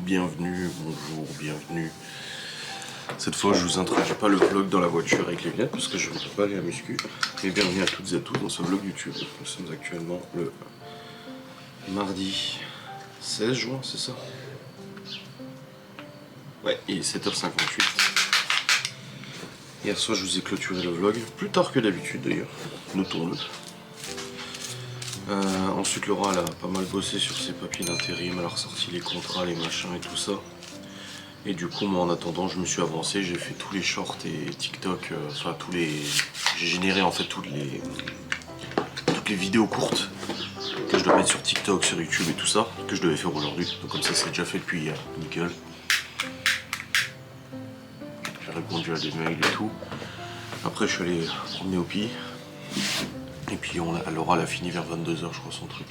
bienvenue, bonjour, bienvenue. Cette fois je vous introduis pas le vlog dans la voiture avec les lunettes parce que je ne peux pas aller à muscu. Et bienvenue à toutes et à tous dans ce vlog YouTube. Nous sommes actuellement le mardi 16 juin, c'est ça? Ouais, il est 7h58. Hier soir je vous ai clôturé le vlog, plus tard que d'habitude d'ailleurs, notons-le. Ensuite Laura elle a pas mal bossé sur ses papiers d'intérim, elle a ressorti les contrats, les machins et tout ça. Et du coup moi en attendant je me suis avancé, j'ai fait tous les shorts et TikTok, enfin tous les... J'ai généré en fait toutes les vidéos courtes que je dois mettre sur TikTok, sur YouTube et tout ça, que je devais faire aujourd'hui. Donc comme ça c'est déjà fait depuis hier, nickel. J'ai répondu à des mails et tout. Après je suis allé promener au pied. Et puis Laura elle a fini vers 22h je crois son truc.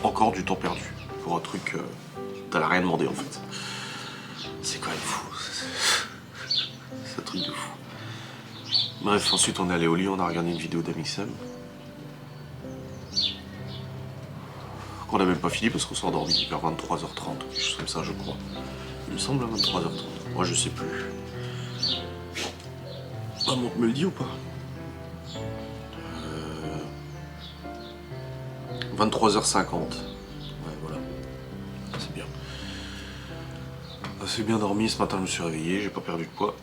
Encore du temps perdu pour un truc t'as rien demandé en fait. C'est quand même fou. C'est un truc de fou. Bref, ensuite on est allé au lit, on a regardé une vidéo d'Amixem. Qu'on n'a même pas fini parce qu'on s'est endormi vers 23h30, quelque chose comme ça je crois. Il me semble à 23h30. Moi je sais plus. Maman me le dit ou pas? 23h50. Ouais, voilà. C'est bien. Assez bien dormi, ce matin je me suis réveillé, j'ai pas perdu de poids.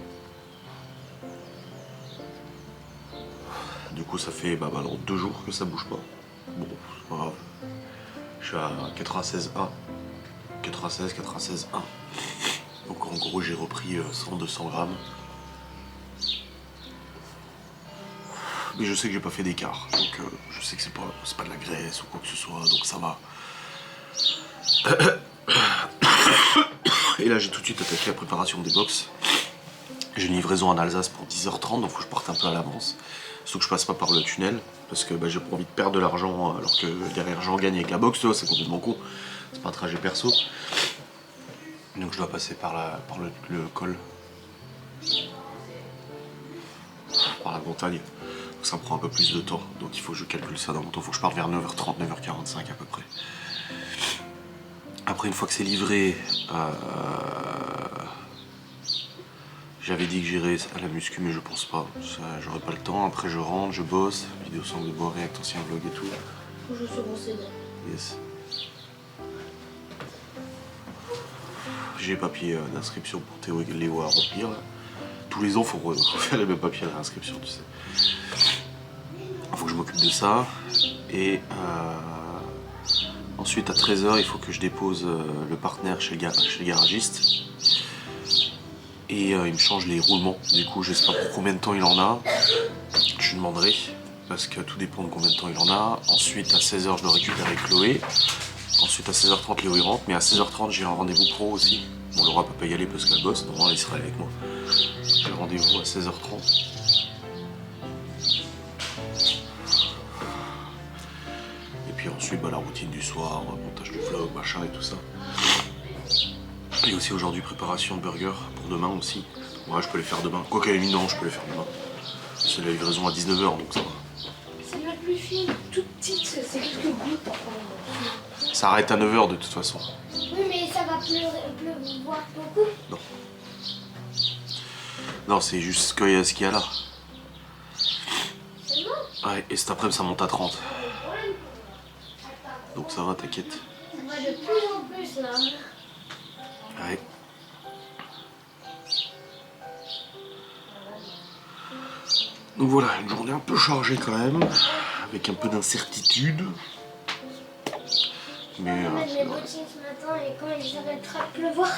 Du coup ça fait bah, 2 jours que ça bouge pas. Bon, c'est pas grave. Je suis à 96,1. 96,1. Donc en gros j'ai repris 100-200 grammes. Mais je sais que j'ai pas fait d'écart, donc je sais que c'est pas de la graisse ou quoi que ce soit, donc ça va. Et là j'ai tout de suite attaqué la préparation des box. J'ai une livraison en Alsace pour 10h30, donc faut que je parte un peu à l'avance. Sauf que je passe pas par le tunnel, parce que bah, j'ai pas envie de perdre de l'argent alors que derrière j'en gagne avec la box, tu vois, c'est complètement con. C'est pas un trajet perso. Donc je dois passer par le col. Par la montagne. Ça me prend un peu plus de temps, donc il faut que je calcule ça dans mon temps. Il faut que je parte vers 9h30, 9h45 à peu près. Après, une fois que c'est livré, j'avais dit que j'irais à la muscu, mais je pense pas. J'aurai pas le temps. Après, je rentre, je bosse. Vidéo sans de boire, avec ancien vlog et tout. Faut que je sois renseigné. Yes. J'ai les papiers d'inscription pour Théo et Léo à remplir. Tous les ans, faut faire les mêmes papiers à l'inscription, tu sais. Il faut que je m'occupe de ça. Et ensuite, à 13h, il faut que je dépose le partenaire chez le garagiste. Et il me change les roulements. Du coup, je sais pas pour combien de temps il en a. Je lui demanderai. Parce que tout dépend de combien de temps il en a. Ensuite, à 16h, je dois récupérer Chloé. Ensuite, à 16h30, Léo il rentre. Mais à 16h30, j'ai un rendez-vous pro aussi. Bon, Laura peut pas y aller parce qu'elle bosse. Normalement, elle serait avec moi. J'ai rendez-vous à 16h30. Et puis ensuite, bah, la routine du soir, montage du vlog, machin et tout ça. Et aussi aujourd'hui, préparation de burger pour demain aussi. Ouais, je peux les faire demain. Quoi qu'à la limite, non, je peux les faire demain. C'est la livraison à 19h, donc ça va. C'est la plus fine, toute petite, c'est quelques gouttes. Ça arrête à 9h de toute façon. Oui, mais ça va pleuvoir beaucoup. Non. Non, c'est juste ce qu'il y a là. C'est bon. Ouais, et cet après-midi, ça monte à 30. Donc ça va, t'inquiète. Ça va de plus en plus là. Ouais. Donc voilà, une journée un peu chargée quand même, avec un peu d'incertitude. Mais Je vais mettre mes vrai. bottines ce matin et quand il s'arrêtera de pleuvoir.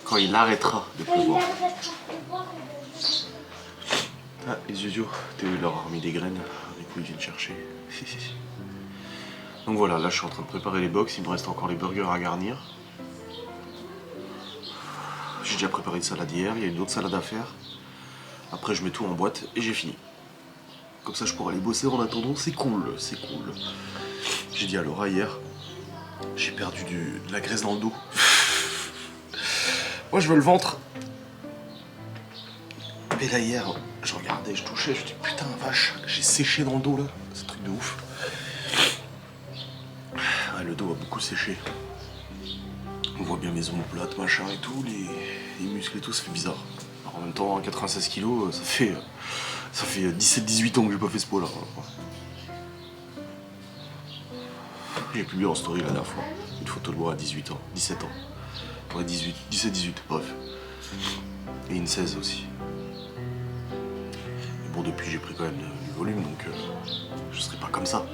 Quand il arrêtera de Quand il pleuvoir. arrêtera de pleuvoir. Ah, les yeux, Théo il leur a remis des graines, du coup ils viennent chercher. Donc voilà, là je suis en train de préparer les box, il me reste encore les burgers à garnir. J'ai déjà préparé une salade hier, il y a une autre salade à faire. Après je mets tout en boîte et j'ai fini. Comme ça je pourrai aller bosser en attendant, c'est cool, c'est cool. J'ai dit à Laura hier, j'ai perdu de la graisse dans le dos. Moi je veux le ventre. Et là hier, je regardais, je touchais, je dis putain vache, j'ai séché dans le dos là, c'est un truc de ouf. Ouais, Ah, le dos a beaucoup séché. On voit bien mes omoplates, machin et tout, les muscles et tout, ça fait bizarre. Alors, en même temps, 96 kilos, ça fait 17-18 ans que j'ai pas fait ce poids-là. J'ai publié en story la dernière fois une photo de moi à 18 ans, 17 ans. Ouais, 17-18, bref. Et une 16 aussi. Mais bon, depuis j'ai pris quand même du volume, donc je serai pas comme ça.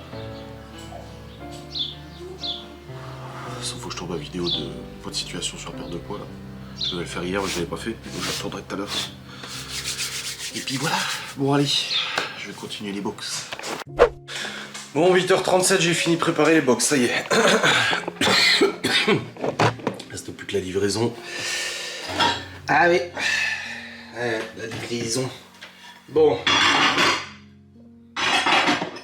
Sauf que je trouve ma vidéo de votre situation sur la perte de poids là. Je devais le faire hier, mais je l'avais pas fait, donc je retournerai tout à l'heure. Et puis voilà, bon allez, je vais continuer les box. Bon, 8h37, j'ai fini de préparer les box, ça y est. Reste plus que la livraison. Ah oui, la livraison. Bon.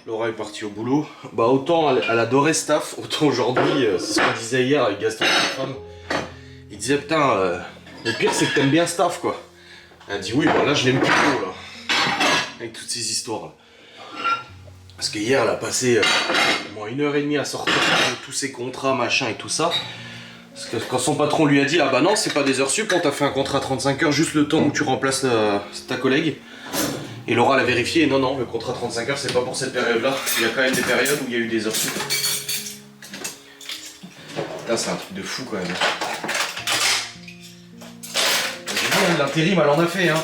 Laura est partie au boulot. Bah autant elle adorait ce taf, autant aujourd'hui, c'est ce qu'on disait hier avec Gaston, sa femme. Il disait putain, le pire c'est que t'aimes bien ce taf quoi. Elle a dit oui, bah là je l'aime plus trop là. Avec toutes ces histoires là. Parce que hier elle a passé au moins 1h30 à sortir tous ses contrats, machin et tout ça. Parce que quand son patron lui a dit ah bah non c'est pas des heures sup, on t'a fait un contrat à 35 heures juste le temps où tu remplaces ta collègue. Et Laura l'a vérifié et non, non, le contrat 35 heures, c'est pas pour cette période-là. Il y a quand même des périodes où il y a eu des heures sup. Putain, c'est un truc de fou quand même. L'intérim, elle en a fait, hein.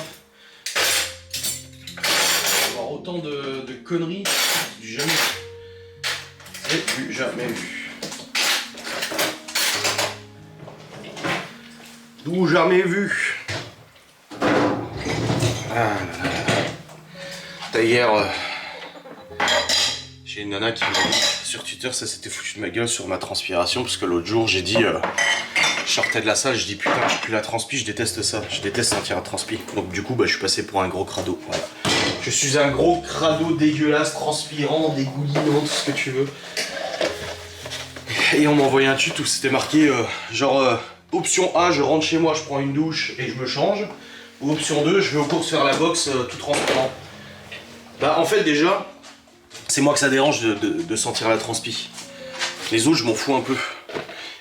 Avoir autant de conneries, du jamais vu. C'est du jamais vu. Du jamais vu. Ah là là. Hier, j'ai une nana qui m'a dit sur Twitter, ça s'était foutu de ma gueule sur ma transpiration, parce que l'autre jour j'ai dit, je sortais de la salle, je dis putain, je pue la transpi, je déteste ça, je déteste sentir la transpi. Donc du coup, bah, je suis passé pour un gros crado. Voilà. Je suis un gros crado dégueulasse, transpirant, dégoulinant, tout ce que tu veux. Et on m'a envoyé un tuto où c'était marqué option A, je rentre chez moi, je prends une douche et je me change. Ou option 2, je vais aux courses faire la boxe tout transpirant. Bah en fait déjà, c'est moi que ça dérange de sentir la transpi. Les autres je m'en fous un peu.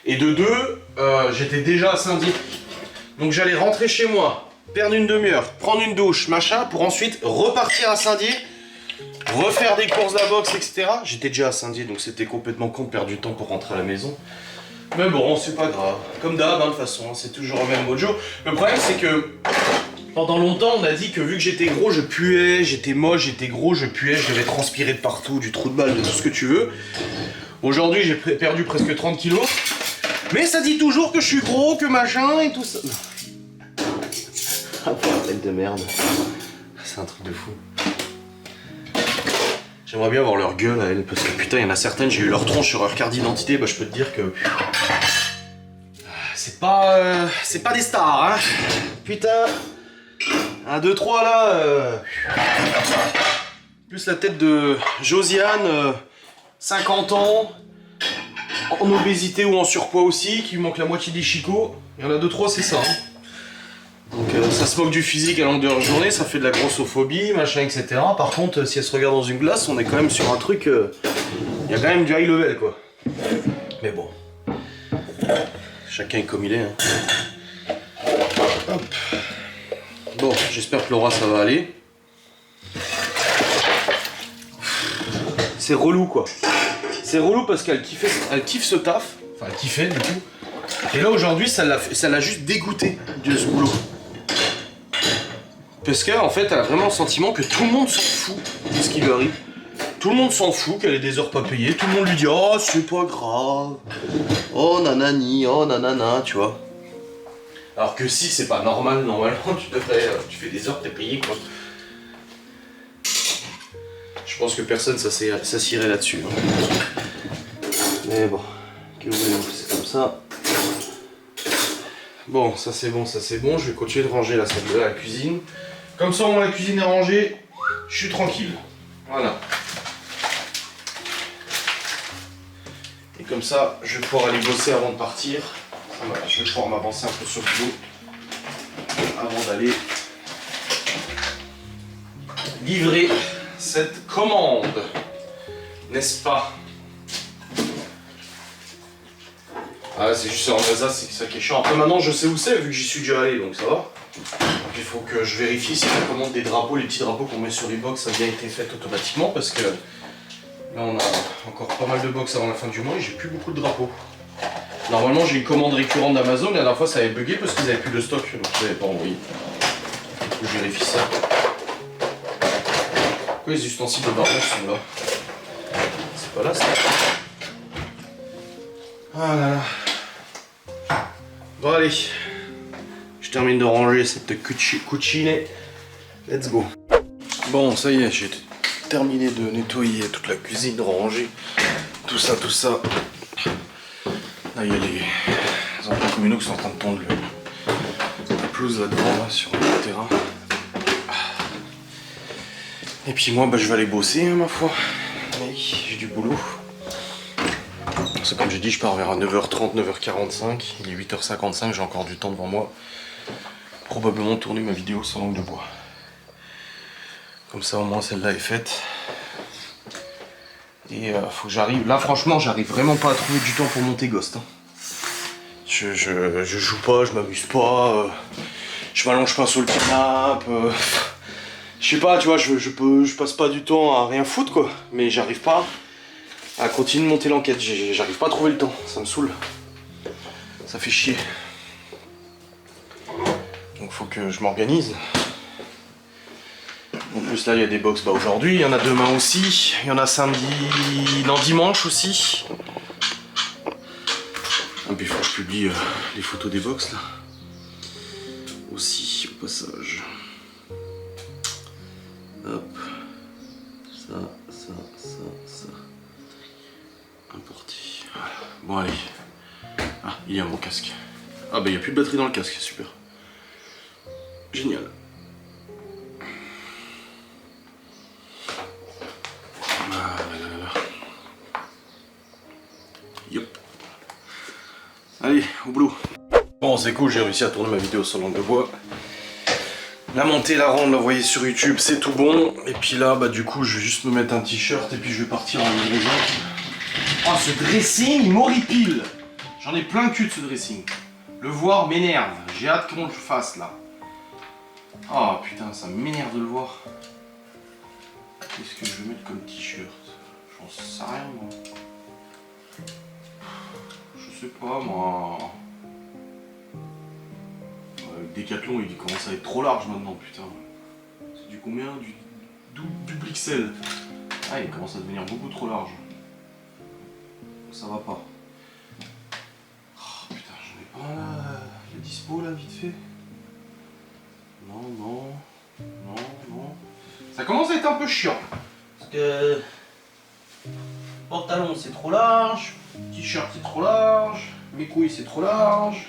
Et de deux, j'étais déjà à Saint-Dié. Donc j'allais rentrer chez moi, perdre une demi-heure, prendre une douche, machin, pour ensuite repartir à Saint-Dié, refaire des courses de la boxe, etc. J'étais déjà à Saint-Dié, donc c'était complètement con de perdre du temps pour rentrer à la maison. Mais bon, c'est pas grave. Comme d'hab, hein, de toute façon, c'est toujours le même mojo. Le problème c'est que pendant longtemps, on a dit que vu que j'étais gros, je puais, j'étais moche, j'étais gros, je puais, je devais transpirer de partout, du trou de balle, de tout ce que tu veux. Aujourd'hui, j'ai perdu presque 30 kilos. Mais ça dit toujours que je suis gros, que machin et tout ça. Ah, bordel de merde. C'est un truc de fou. J'aimerais bien avoir leur gueule à elles, parce que putain, il y en a certaines, j'ai eu leur tronche sur leur carte d'identité, bah je peux te dire que... C'est pas des stars, hein. Putain. 1, 2, 3 là. Plus la tête de Josiane, 50 ans, en obésité ou en surpoids aussi, qui lui manque la moitié des chicots. Il y en a 2, 3, c'est ça. Hein. Donc ça se moque du physique à longueur de journée, ça fait de la grossophobie, machin, etc. Par contre, si elle se regarde dans une glace, on est quand même sur un truc... Il y a quand même du high level, quoi. Mais bon. Chacun est comme il est. Hein. Hop. Bon, j'espère que Laura, ça va aller. C'est relou, quoi. C'est relou parce qu'elle kiffe ce taf. Enfin, elle kiffait, du coup. Et là, aujourd'hui, ça l'a juste dégoûté de ce boulot. Parce qu'en fait, elle a vraiment le sentiment que tout le monde s'en fout de ce qui lui arrive. Tout le monde s'en fout qu'elle ait des heures pas payées. Tout le monde lui dit « Oh, c'est pas grave. Oh, nanani, oh, nanana, tu vois. » Alors que si, c'est pas normal, normalement, tu fais des heures, t'es payé, quoi. Je pense que personne s'assierait là-dessus. Mais bon, que voulez-vous, c'est comme ça. Bon, ça c'est bon, ça c'est bon. Je vais continuer de ranger la salle de la cuisine. Comme ça, au moins la cuisine est rangée, je suis tranquille. Voilà. Et comme ça, je vais pouvoir aller bosser avant de partir. Voilà, je vais pouvoir m'avancer un peu sur le boulot avant d'aller livrer cette commande. N'est-ce pas? Ah, c'est juste en Alsace, c'est ça qui est chiant. Après maintenant je sais où c'est vu que j'y suis déjà allé, donc ça va. Donc il faut que je vérifie si la commande des drapeaux, les petits drapeaux qu'on met sur les box, ça a bien été fait automatiquement parce que là on a encore pas mal de box avant la fin du mois et j'ai plus beaucoup de drapeaux. Normalement j'ai une commande récurrente d'Amazon, la dernière fois ça avait bugué parce qu'ils avaient plus de stock, donc je l'avais pas envoyé. Je vérifie ça. Pourquoi les ustensiles de barbon sont là? C'est pas là ça. Ah là là. Bon allez, je termine de ranger cette cucine. Let's go. Bon ça y est, j'ai terminé de nettoyer toute la cuisine, de ranger tout ça. Là il y a les enfants communaux qui sont en train de tondre la pelouse là-devant, là, sur le terrain. Et puis moi je vais aller bosser hein, ma foi. Oui, j'ai du boulot. C'est comme j'ai dit, je pars vers 9h30, 9h45, il est 8h55, j'ai encore du temps devant moi. Probablement tourner ma vidéo sans langue de bois. Comme ça au moins celle-là est faite. Et faut que j'arrive. Là franchement j'arrive vraiment pas à trouver du temps pour monter Ghost. Hein. Je joue pas, je m'amuse pas, je m'allonge pas sur le canapé. Je sais pas, tu vois, je passe pas du temps à rien foutre quoi. Mais j'arrive pas à continuer de monter l'enquête, j'arrive pas à trouver le temps, ça me saoule. Ça fait chier. Donc faut que je m'organise. En plus là il y a des box aujourd'hui, il y en a demain aussi, il y en a samedi, non dimanche aussi. Et puis il faut que je publie les photos des box là. Aussi au passage. Hop. Ça. Importé. Voilà. Bon allez. Ah, il y a mon casque. Ah bah il n'y a plus de batterie dans le casque, super. Génial. Yep. Allez, au boulot. Bon c'est cool, j'ai réussi à tourner ma vidéo sur langue de bois. La monter, la rendre, l'envoyer sur YouTube, c'est tout bon. Et puis là, bah du coup, je vais juste me mettre un t-shirt et puis je vais partir en livraison. Oh, ce dressing, il m'horripile. J'en ai plein le cul de ce dressing. Le voir m'énerve. J'ai hâte qu'on le fasse là. Oh putain, ça m'énerve de le voir. Qu'est-ce que je vais mettre comme t-shirt? J'en sais rien moi. Je sais pas moi. Décathlon il commence à être trop large maintenant, putain. C'est du combien? Du double XL. Ah, il commence à devenir beaucoup trop large. Ça va pas. Oh, putain, j'en ai pas la dispo là, vite fait. Non. Ça commence à être un peu chiant. Parce que pantalon c'est trop large, t-shirt c'est trop large, mes couilles c'est trop large.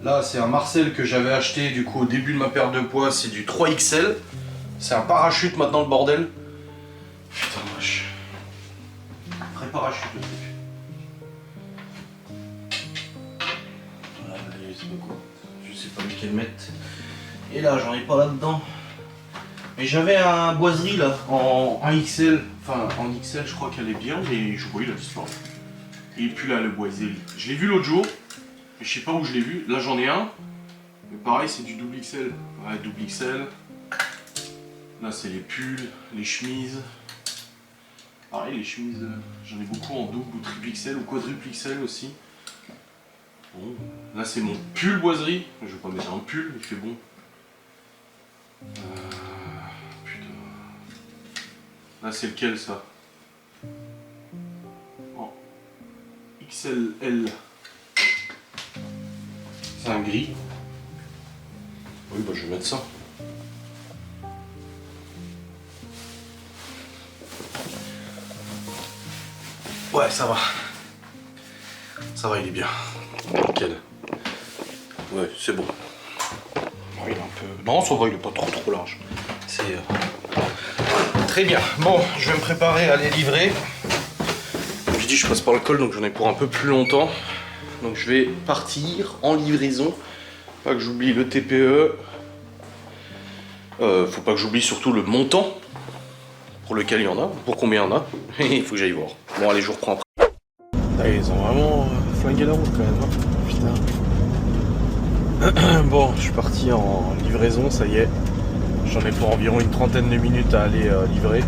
Là c'est un Marcel que j'avais acheté du coup au début de ma perte de poids, c'est du 3XL. C'est un parachute maintenant le bordel. Putain vache. Vrai parachute le truc. Voilà, je sais pas lequel mettre. Et là j'en ai pas là-dedans. Mais j'avais un boiserie là en XL. Enfin en XL je crois qu'elle est bien, mais je vois il a disparu. Il est plus là le boiserie. Je l'ai vu l'autre jour. Mais je sais pas où je l'ai vu, là j'en ai un, mais pareil c'est du double XL, ouais double XL, là c'est les pulls, les chemises, pareil les chemises, j'en ai beaucoup en double ou triple XL ou quadruple XL aussi. Bon, là c'est mon pull boiserie, je vais pas mettre un pull, il fait bon. Putain, là c'est lequel ça? Oh. XLL. C'est un gris. Oui, bah je vais mettre ça. Ouais, ça va. Ça va, il est bien. Nickel. Ouais, c'est bon. Il est un peu... Non, ça va, il est pas trop large. C'est... Très bien. Bon, je vais me préparer à aller livrer. Comme je dis, je passe par le col, donc j'en ai pour un peu plus longtemps. Donc je vais partir en livraison. Pas que j'oublie le TPE. Faut pas que j'oublie surtout le montant pour lequel il y en a, pour combien il y en a. Il faut que j'aille voir. Bon allez, je vous reprends après. Là, ils ont vraiment flinguer la route quand même. Hein. Putain. Bon, je suis parti en livraison, ça y est. J'en ai pour environ une trentaine de minutes à aller livrer.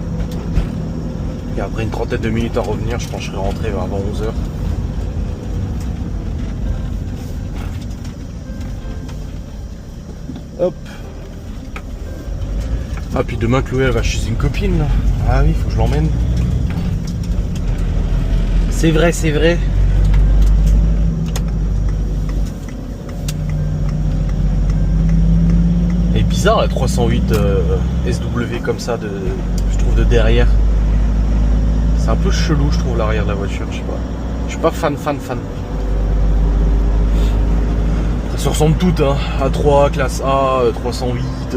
Et après une trentaine de minutes à revenir, je pense que je serai rentré avant 11h. Hop. Ah puis demain Chloé elle va chez une copine là. Ah oui, faut que je l'emmène. C'est vrai, c'est vrai. Et bizarre la 308 SW comme ça je trouve de derrière. C'est un peu chelou je trouve l'arrière de la voiture, je sais pas. Je suis pas fan. Ça se ressemble toutes hein. A3, classe A, 308,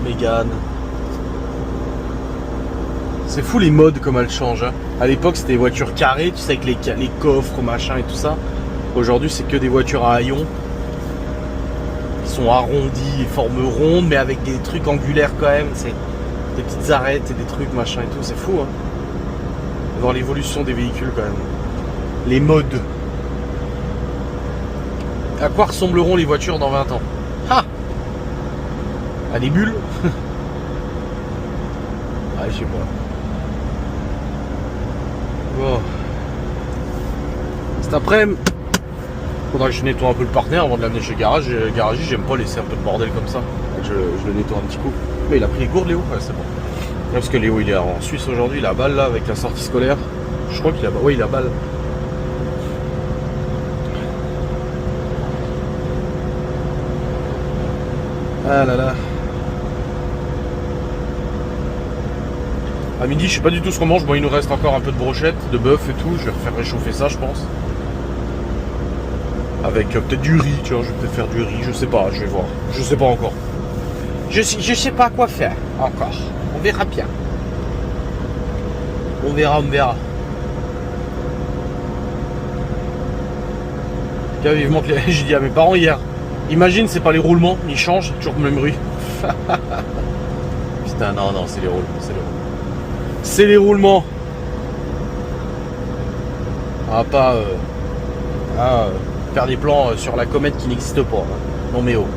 Mégane. C'est fou les modes comme elles changent. Hein. À l'époque c'était des voitures carrées, tu sais avec les coffres, machin et tout ça. Aujourd'hui c'est que des voitures à haillons. Qui sont arrondies, formes rondes, mais avec des trucs angulaires quand même. C'est des petites arêtes et des trucs machin et tout. C'est fou hein. Voir l'évolution des véhicules quand même. Les modes. À quoi ressembleront les voitures dans 20 ans? Ah! À des bulles? Ah, je sais pas. Bon. Cet après-midi, faudra que je nettoie un peu le partenaire avant de l'amener chez le garage. Le garagiste, j'aime pas laisser un peu de bordel comme ça. Je le nettoie un petit coup. Mais il a pris les gourdes, Léo? Ouais, c'est bon. Parce que Léo, il est en Suisse aujourd'hui. Il a balle là avec la sortie scolaire. Je crois qu'il a balle. Oui, il a balle. Ah là là. À midi, je sais pas du tout ce qu'on mange. Bon, il nous reste encore un peu de brochette, de bœuf et tout. Je vais refaire réchauffer ça, je pense. Avec peut-être du riz. Tiens, je vais peut-être faire du riz. Je sais pas, je vais voir. Je sais pas encore. Je sais pas quoi faire encore. On verra bien. On verra. Tiens, vivement que j'ai dit à mes parents hier. Imagine, c'est pas les roulements, ils changent, toujours le même bruit. Putain, non, c'est les roulements, c'est les roulements. On va pas faire des plans sur la comète qui n'existe pas. Hein. Non mais oh.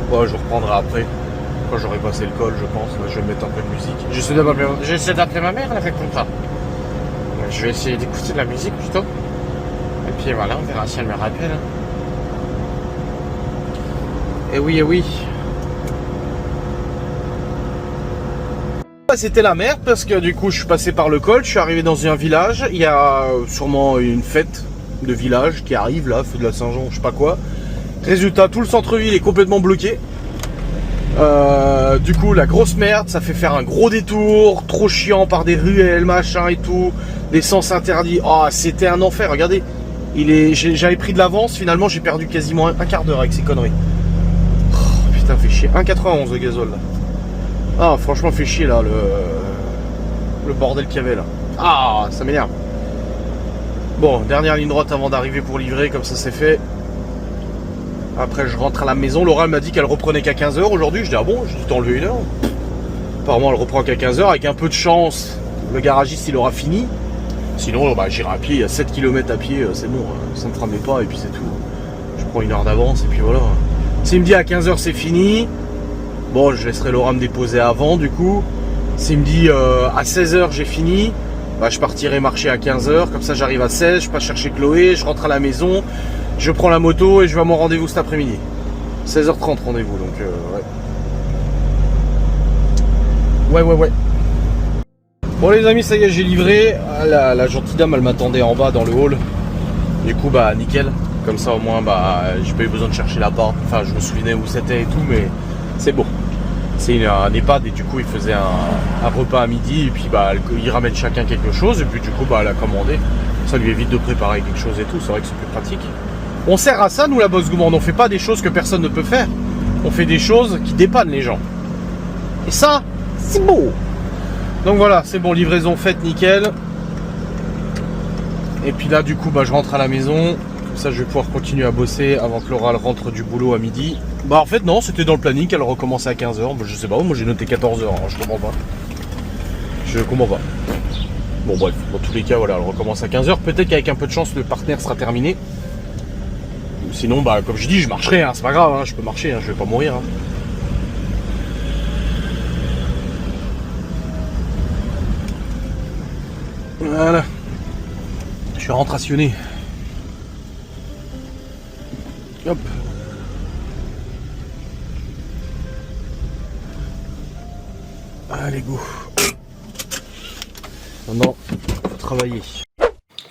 Bon, je reprendrai après, quand j'aurai passé le col, je pense. Là, je vais mettre un peu de musique. J'essaie d'appeler ma mère, elle a fait comme ça. Je vais essayer d'écouter de la musique plutôt. Et puis voilà, on verra si elle me rappelle. Et oui. C'était la merde parce que du coup je suis passé par le col, je suis arrivé dans un village. Il y a sûrement une fête de village qui arrive là, feu de la Saint-Jean, je sais pas quoi. Résultat, tout le centre-ville est complètement bloqué. Du coup la grosse merde, ça fait faire un gros détour, trop chiant par des ruelles, machin et tout, des sens interdits. Oh, c'était un enfer, regardez. J'avais pris de l'avance, finalement j'ai perdu quasiment un quart d'heure avec ces conneries. Oh, putain, fait chier. 1,91 de gazole là. Ah, franchement, fait chier là le bordel qu'il y avait là. Ah, ça m'énerve. Bon, dernière ligne droite avant d'arriver pour livrer, comme ça c'est fait. Après, je rentre à la maison. Laura m'a dit qu'elle reprenait qu'à 15h aujourd'hui. Je dis, ah bon, j'ai dû t'enlever une heure. Apparemment, elle reprend qu'à 15h. Avec un peu de chance, le garagiste il aura fini. Sinon, bah, j'irai à pied. Il y a 7 km à pied, c'est bon. Ça ne me tramait pas et puis c'est tout. Je prends une heure d'avance et puis voilà. S'il me dit à 15h c'est fini, bon, je laisserai Laura me déposer avant du coup. S'il me dit à 16h j'ai fini, bah, je partirai marcher à 15h. Comme ça, j'arrive à 16, je passe chercher Chloé, je rentre à la maison. Je prends la moto et je vais à mon rendez-vous cet après-midi. 16h30 rendez-vous, donc ouais. Bon les amis, ça y est, j'ai livré. La gentille dame, elle m'attendait en bas dans le hall. Du coup, bah nickel. Comme ça au moins, bah j'ai pas eu besoin de chercher l'appart. Enfin, je me souvenais où c'était et tout, mais c'est bon. C'est un EHPAD et du coup, il faisait un repas à midi et puis bah ils ramènent chacun quelque chose et puis du coup, bah elle a commandé. Ça lui évite de préparer quelque chose et tout. C'est vrai que c'est plus pratique. On sert à ça, nous, la bosse gourmande. On fait pas des choses que personne ne peut faire. On fait des choses qui dépannent les gens. Et ça, c'est beau. Donc voilà, c'est bon, livraison faite, nickel. Et puis là, du coup, bah, je rentre à la maison. Comme ça, je vais pouvoir continuer à bosser avant que Laura rentre du boulot à midi. Bah, en fait, non, c'était dans le planning qu'elle recommençait à 15h. Bah, je sais pas, moi j'ai noté 14h. Hein, je comprends pas. Bon bref, dans tous les cas, voilà, on recommence à 15 h. Peut-être qu'avec un peu de chance, le partenaire sera terminé. Sinon, bah comme je dis, je marcherai, hein, c'est pas grave, hein, je peux marcher, hein, je vais pas mourir. Hein. Voilà. Je rentre rationné. Hop. Allez, go. Maintenant, faut travailler.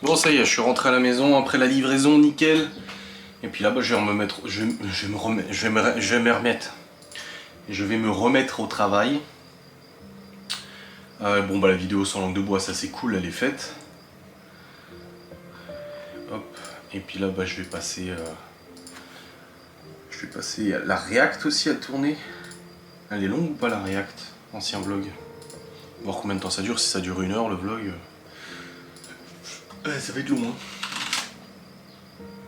Bon, ça y est, je suis rentré à la maison après la livraison, nickel. Et puis là-bas, je vais me remettre. Je vais me remettre au travail. Bon, bah la vidéo sans langue de bois, ça c'est cool, elle est faite. Hop. Et puis là, bah je vais passer la React aussi à tourner. Elle est longue ou pas la React? Ancien vlog. Voir combien de temps ça dure, si ça dure 1 heure le vlog. Ça va être long, hein.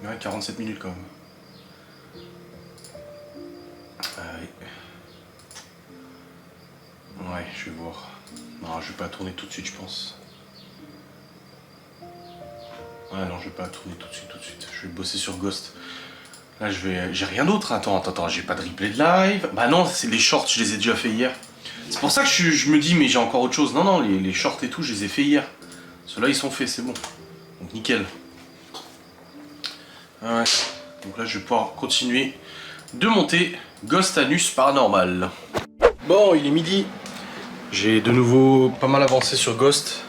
Ouais, 47 minutes quand même. Ouais, je vais voir. Non, je vais pas tourner tout de suite, je pense. Ouais, non, je vais pas tourner tout de suite. Je vais bosser sur Ghost. Là, j'ai rien d'autre. Attends, j'ai pas de replay de live. Bah non, c'est les shorts, je les ai déjà fait hier. C'est pour ça que je me dis, mais j'ai encore autre chose. Non, les shorts et tout, je les ai fait hier. Ceux-là, ils sont faits, c'est bon. Donc, nickel. Ouais. Donc là, je vais pouvoir continuer de monter Ghost Anus Paranormal. Bon, il est midi. J'ai de nouveau pas mal avancé sur Ghost.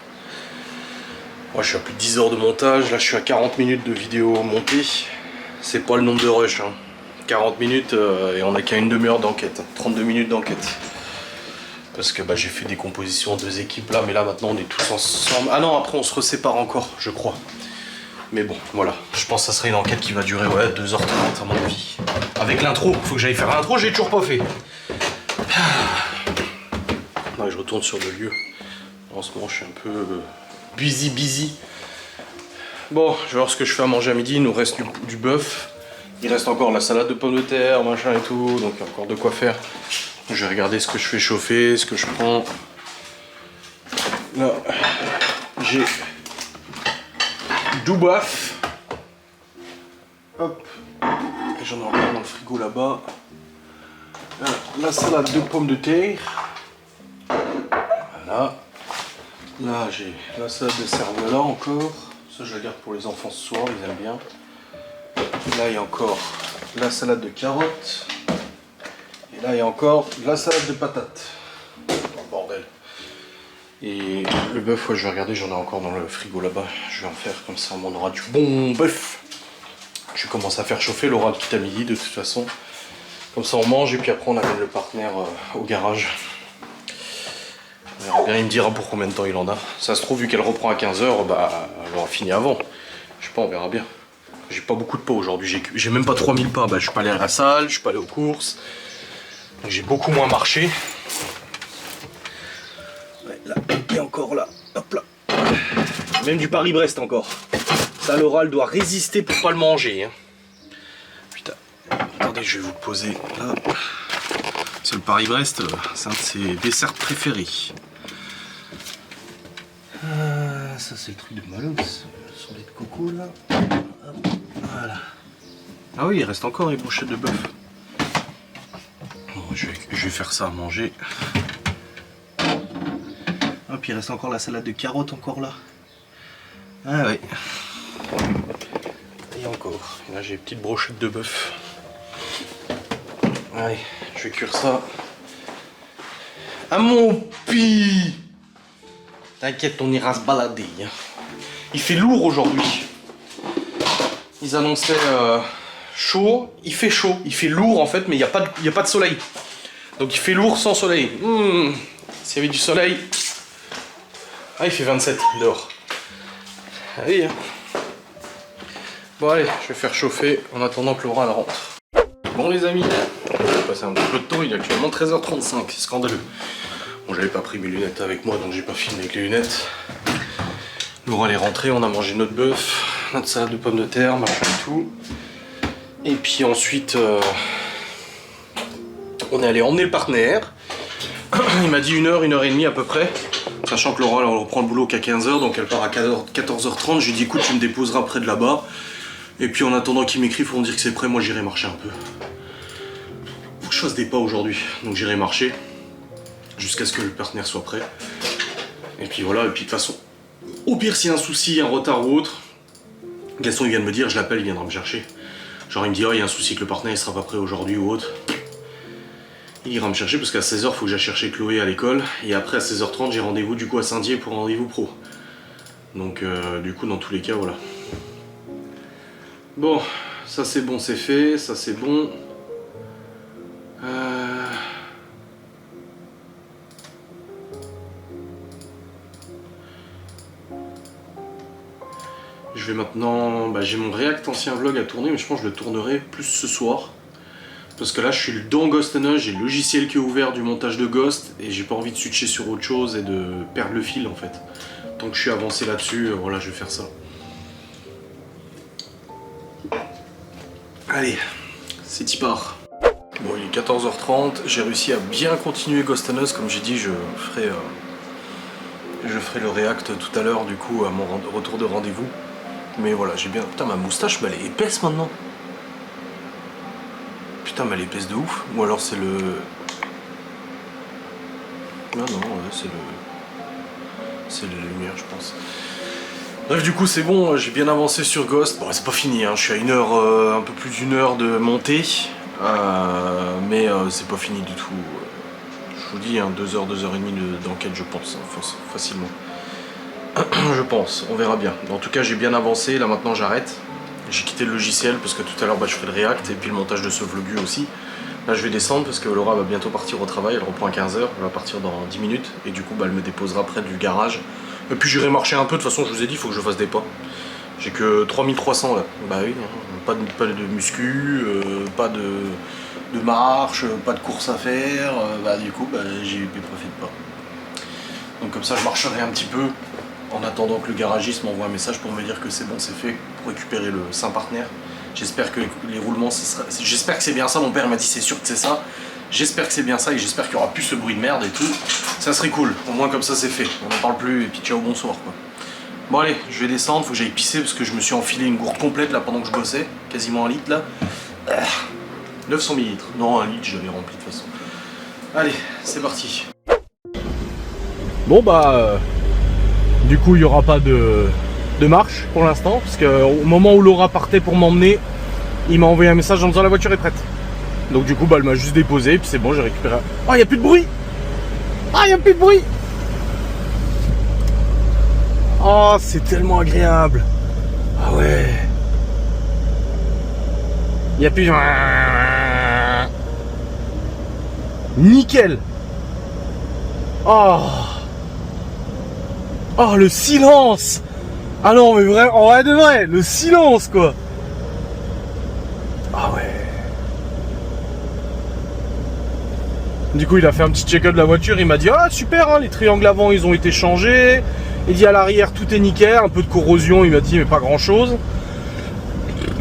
Moi, je suis à plus de 10 heures de montage. Là, je suis à 40 minutes de vidéo montée. C'est pas le nombre de rush. Hein. 40 minutes et on a qu'à une demi-heure d'enquête. 32 minutes d'enquête. Parce que bah, j'ai fait des compositions en 2 équipes là. Mais là, maintenant, on est tous ensemble. Ah non, après, on se resépare encore, je crois. Mais bon, voilà. Je pense que ça serait une enquête qui va durer 2h30 à mon avis. Avec l'intro. Faut que j'aille faire l'intro, j'ai toujours pas fait. Ouais, je retourne sur le lieu. En ce moment, je suis un peu busy. Bon, je vais voir ce que je fais à manger à midi. Il nous reste du bœuf. Il reste encore la salade de pommes de terre, machin et tout. Donc, il y a encore de quoi faire. Je vais regarder ce que je fais chauffer, ce que je prends. Là, j'ai du bœuf. Hop. Et j'en ai encore dans le frigo là-bas. La salade de pommes de terre. Voilà. Là, j'ai la salade de cervelas encore. Ça, je la garde pour les enfants ce soir, ils aiment bien. Là, il y a encore la salade de carottes. Et là, il y a encore la salade de patates. Oh, bordel. Et le bœuf, ouais, je vais regarder, j'en ai encore dans le frigo là-bas. Je vais en faire comme ça, on aura du bon bœuf. Je commence à faire chauffer, l'aura quitte à midi de toute façon. Comme ça, on mange et puis après, on amène le partenaire au garage. On verra bien, il me dira pour combien de temps il en a. Ça se trouve, vu qu'elle reprend à 15 h, bah, elle aura fini avant. Je sais pas, on verra bien. J'ai pas beaucoup de pas aujourd'hui, j'ai même pas 3000 pas. Bah, je suis pas allé à la salle, je suis pas allé aux courses. Donc j'ai beaucoup moins marché. Ouais, là, et encore là, hop là. Même du Paris-Brest encore. Ça, l'oral doit résister pour pas le manger. Hein. Putain, attendez, je vais vous le poser là. C'est le Paris-Brest, c'est un de ses desserts préférés. Ça c'est le truc de Malox, son lait de coco là. Voilà. Ah oui, il reste encore les brochettes de bœuf. Bon, je vais faire ça à manger. Ah, puis il reste encore la salade de carottes encore là. Ah oui. Et encore. Et là j'ai des petites brochettes de bœuf. Allez, je vais cuire ça. Ah mon pi! T'inquiète, on ira se balader. Hein. Il fait lourd aujourd'hui. Ils annonçaient chaud. Il fait chaud. Il fait lourd en fait, mais il n'y a pas de soleil. Donc il fait lourd sans soleil. S'il y avait du soleil. Ah, il fait 27 dehors. Allez. Hein. Bon, allez, je vais faire chauffer en attendant que Laura rentre. Bon, les amis, on va passer un petit peu de temps. Il est actuellement 13h35. C'est scandaleux. Bon, j'avais pas pris mes lunettes avec moi, donc j'ai pas filmé avec les lunettes. Laura elle est rentrée, on a mangé notre bœuf, notre salade de pommes de terre, machin et tout. Et puis ensuite, on est allé emmener le partenaire. Il m'a dit 1 heure, 1 heure et demie à peu près. Sachant que Laura, elle reprend le boulot qu'à 15h, donc elle part à 14h30. Je lui dis écoute, tu me déposeras près de là-bas. Et puis en attendant qu'il m'écrive pour me dire que c'est prêt, moi j'irai marcher un peu. Faut que je fasse des pas aujourd'hui, donc j'irai marcher jusqu'à ce que le partenaire soit prêt. Et puis voilà, et puis de toute façon, au pire s'il y a un souci, un retard ou autre, Gaston il vient de me dire, je l'appelle, il viendra me chercher. Genre il me dit oh il y a un souci que le partenaire il sera pas prêt aujourd'hui ou autre. Il ira me chercher parce qu'à 16h il faut que j'aille chercher Chloé à l'école. Et après à 16h30 j'ai rendez-vous du coup à Saint-Dié pour un rendez-vous pro. Donc du coup dans tous les cas voilà. Bon, ça c'est bon, c'est fait, ça c'est bon. Je vais maintenant... j'ai mon React ancien vlog à tourner, mais je pense que je le tournerai plus ce soir. Parce que là je suis dans Ghost and Us, j'ai le logiciel qui est ouvert du montage de Ghost, et j'ai pas envie de switcher sur autre chose et de perdre le fil en fait. Tant que je suis avancé là-dessus, voilà, je vais faire ça. Allez, c'est y part. Bon, il est 14h30, j'ai réussi à bien continuer Ghost and Us, comme j'ai dit, je ferai le React tout à l'heure, du coup, à mon retour de rendez-vous. Mais voilà, j'ai bien... Putain, ma moustache, mais elle est épaisse maintenant. Putain, mais elle est épaisse de ouf. Ou alors c'est le... Ah non, c'est la lumière, je pense. Bref, du coup, c'est bon, j'ai bien avancé sur Ghost. Bon, c'est pas fini, hein. Je suis à une heure, un peu plus d'une heure de montée. Mais c'est pas fini du tout. Je vous dis, hein, 2h, 2h30 d'enquête, je pense, hein, facilement. Je pense, on verra bien. En tout cas, j'ai bien avancé, là maintenant j'arrête. J'ai quitté le logiciel parce que tout à l'heure je ferai le React et puis le montage de ce vlogu aussi. Là je vais descendre parce que Laura va bientôt partir au travail, elle reprend à 15h, elle va partir dans 10 minutes et du coup elle me déposera près du garage. Et puis j'irai marcher un peu, de toute façon je vous ai dit, il faut que je fasse des pas. J'ai que 3300 là, bah oui, pas de muscu, pas de marche, pas de course à faire, du coup j'ai pas fait de pas. Donc comme ça je marcherai un petit peu. En attendant que le garagiste m'envoie un message pour me dire que c'est bon, c'est fait, pour récupérer le Saint Partner. J'espère que les roulements, j'espère que c'est bien ça, mon père m'a dit c'est sûr que c'est ça. J'espère que c'est bien ça et j'espère qu'il n'y aura plus ce bruit de merde et tout. Ça serait cool, au moins comme ça c'est fait, on n'en parle plus et puis ciao, bonsoir quoi. Bon allez, je vais descendre, faut que j'aille pisser parce que je me suis enfilé une gourde complète là pendant que je bossais, quasiment 1 litre là. 900 ml, non 1 litre je l'avais rempli de toute façon. Allez, c'est parti. Bon du coup, il n'y aura pas de marche pour l'instant, parce qu'au moment où Laura partait pour m'emmener, il m'a envoyé un message en me disant la voiture est prête. Donc du coup, elle m'a juste déposé, et puis c'est bon, j'ai récupéré. Ah, il n'y a plus de bruit! Ah, il n'y a plus de bruit! Oh, c'est tellement agréable! Ah ouais! Il n'y a plus de... Nickel! Oh! Oh, le silence! Ah non, mais vrai, en vrai de vrai, le silence, quoi! Ah ouais! Du coup, il a fait un petit check-up de la voiture, il m'a dit « Ah, super, hein, les triangles avant, ils ont été changés. » Il dit « À l'arrière, tout est nickel, un peu de corrosion, il m'a dit, mais pas grand-chose. »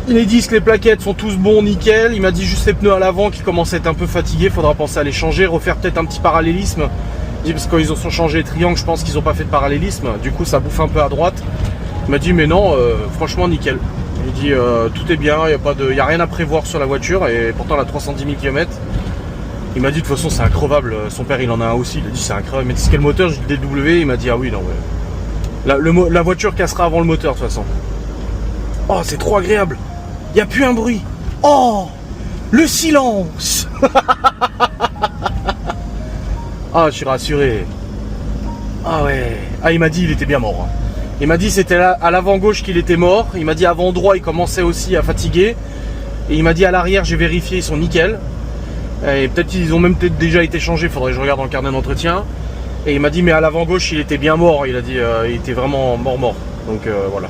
Les disques, les plaquettes sont tous bons, nickel. Il m'a dit juste les pneus à l'avant qui commencent à être un peu fatigués, faudra penser à les changer, refaire peut-être un petit parallélisme. Parce que quand ils ont changé les triangles, je pense qu'ils n'ont pas fait de parallélisme. Du coup, ça bouffe un peu à droite. Il m'a dit, mais non, franchement, nickel. Il dit, tout est bien, il n'y a rien à prévoir sur la voiture. Et pourtant, elle a 310 000 km. Il m'a dit, de toute façon, c'est increvable. Son père, il en a un aussi. Il a dit, c'est increvable. Mais c'est quel moteur? Je dis, DW. Il m'a dit, ah oui, non, ouais. La voiture cassera avant le moteur, de toute façon. Oh, c'est trop agréable. Il n'y a plus un bruit. Oh, le silence. Ah, je suis rassuré. Ah ouais. Ah, il m'a dit il était bien mort. Il m'a dit c'était à l'avant gauche qu'il était mort. Il m'a dit avant droit il commençait aussi à fatiguer. Et il m'a dit à l'arrière j'ai vérifié, ils sont nickel. Et peut-être ils ont même déjà été changés, faudrait que je regarde dans le carnet d'entretien. Et il m'a dit mais à l'avant gauche il était bien mort. Il a dit il était vraiment mort. Donc voilà.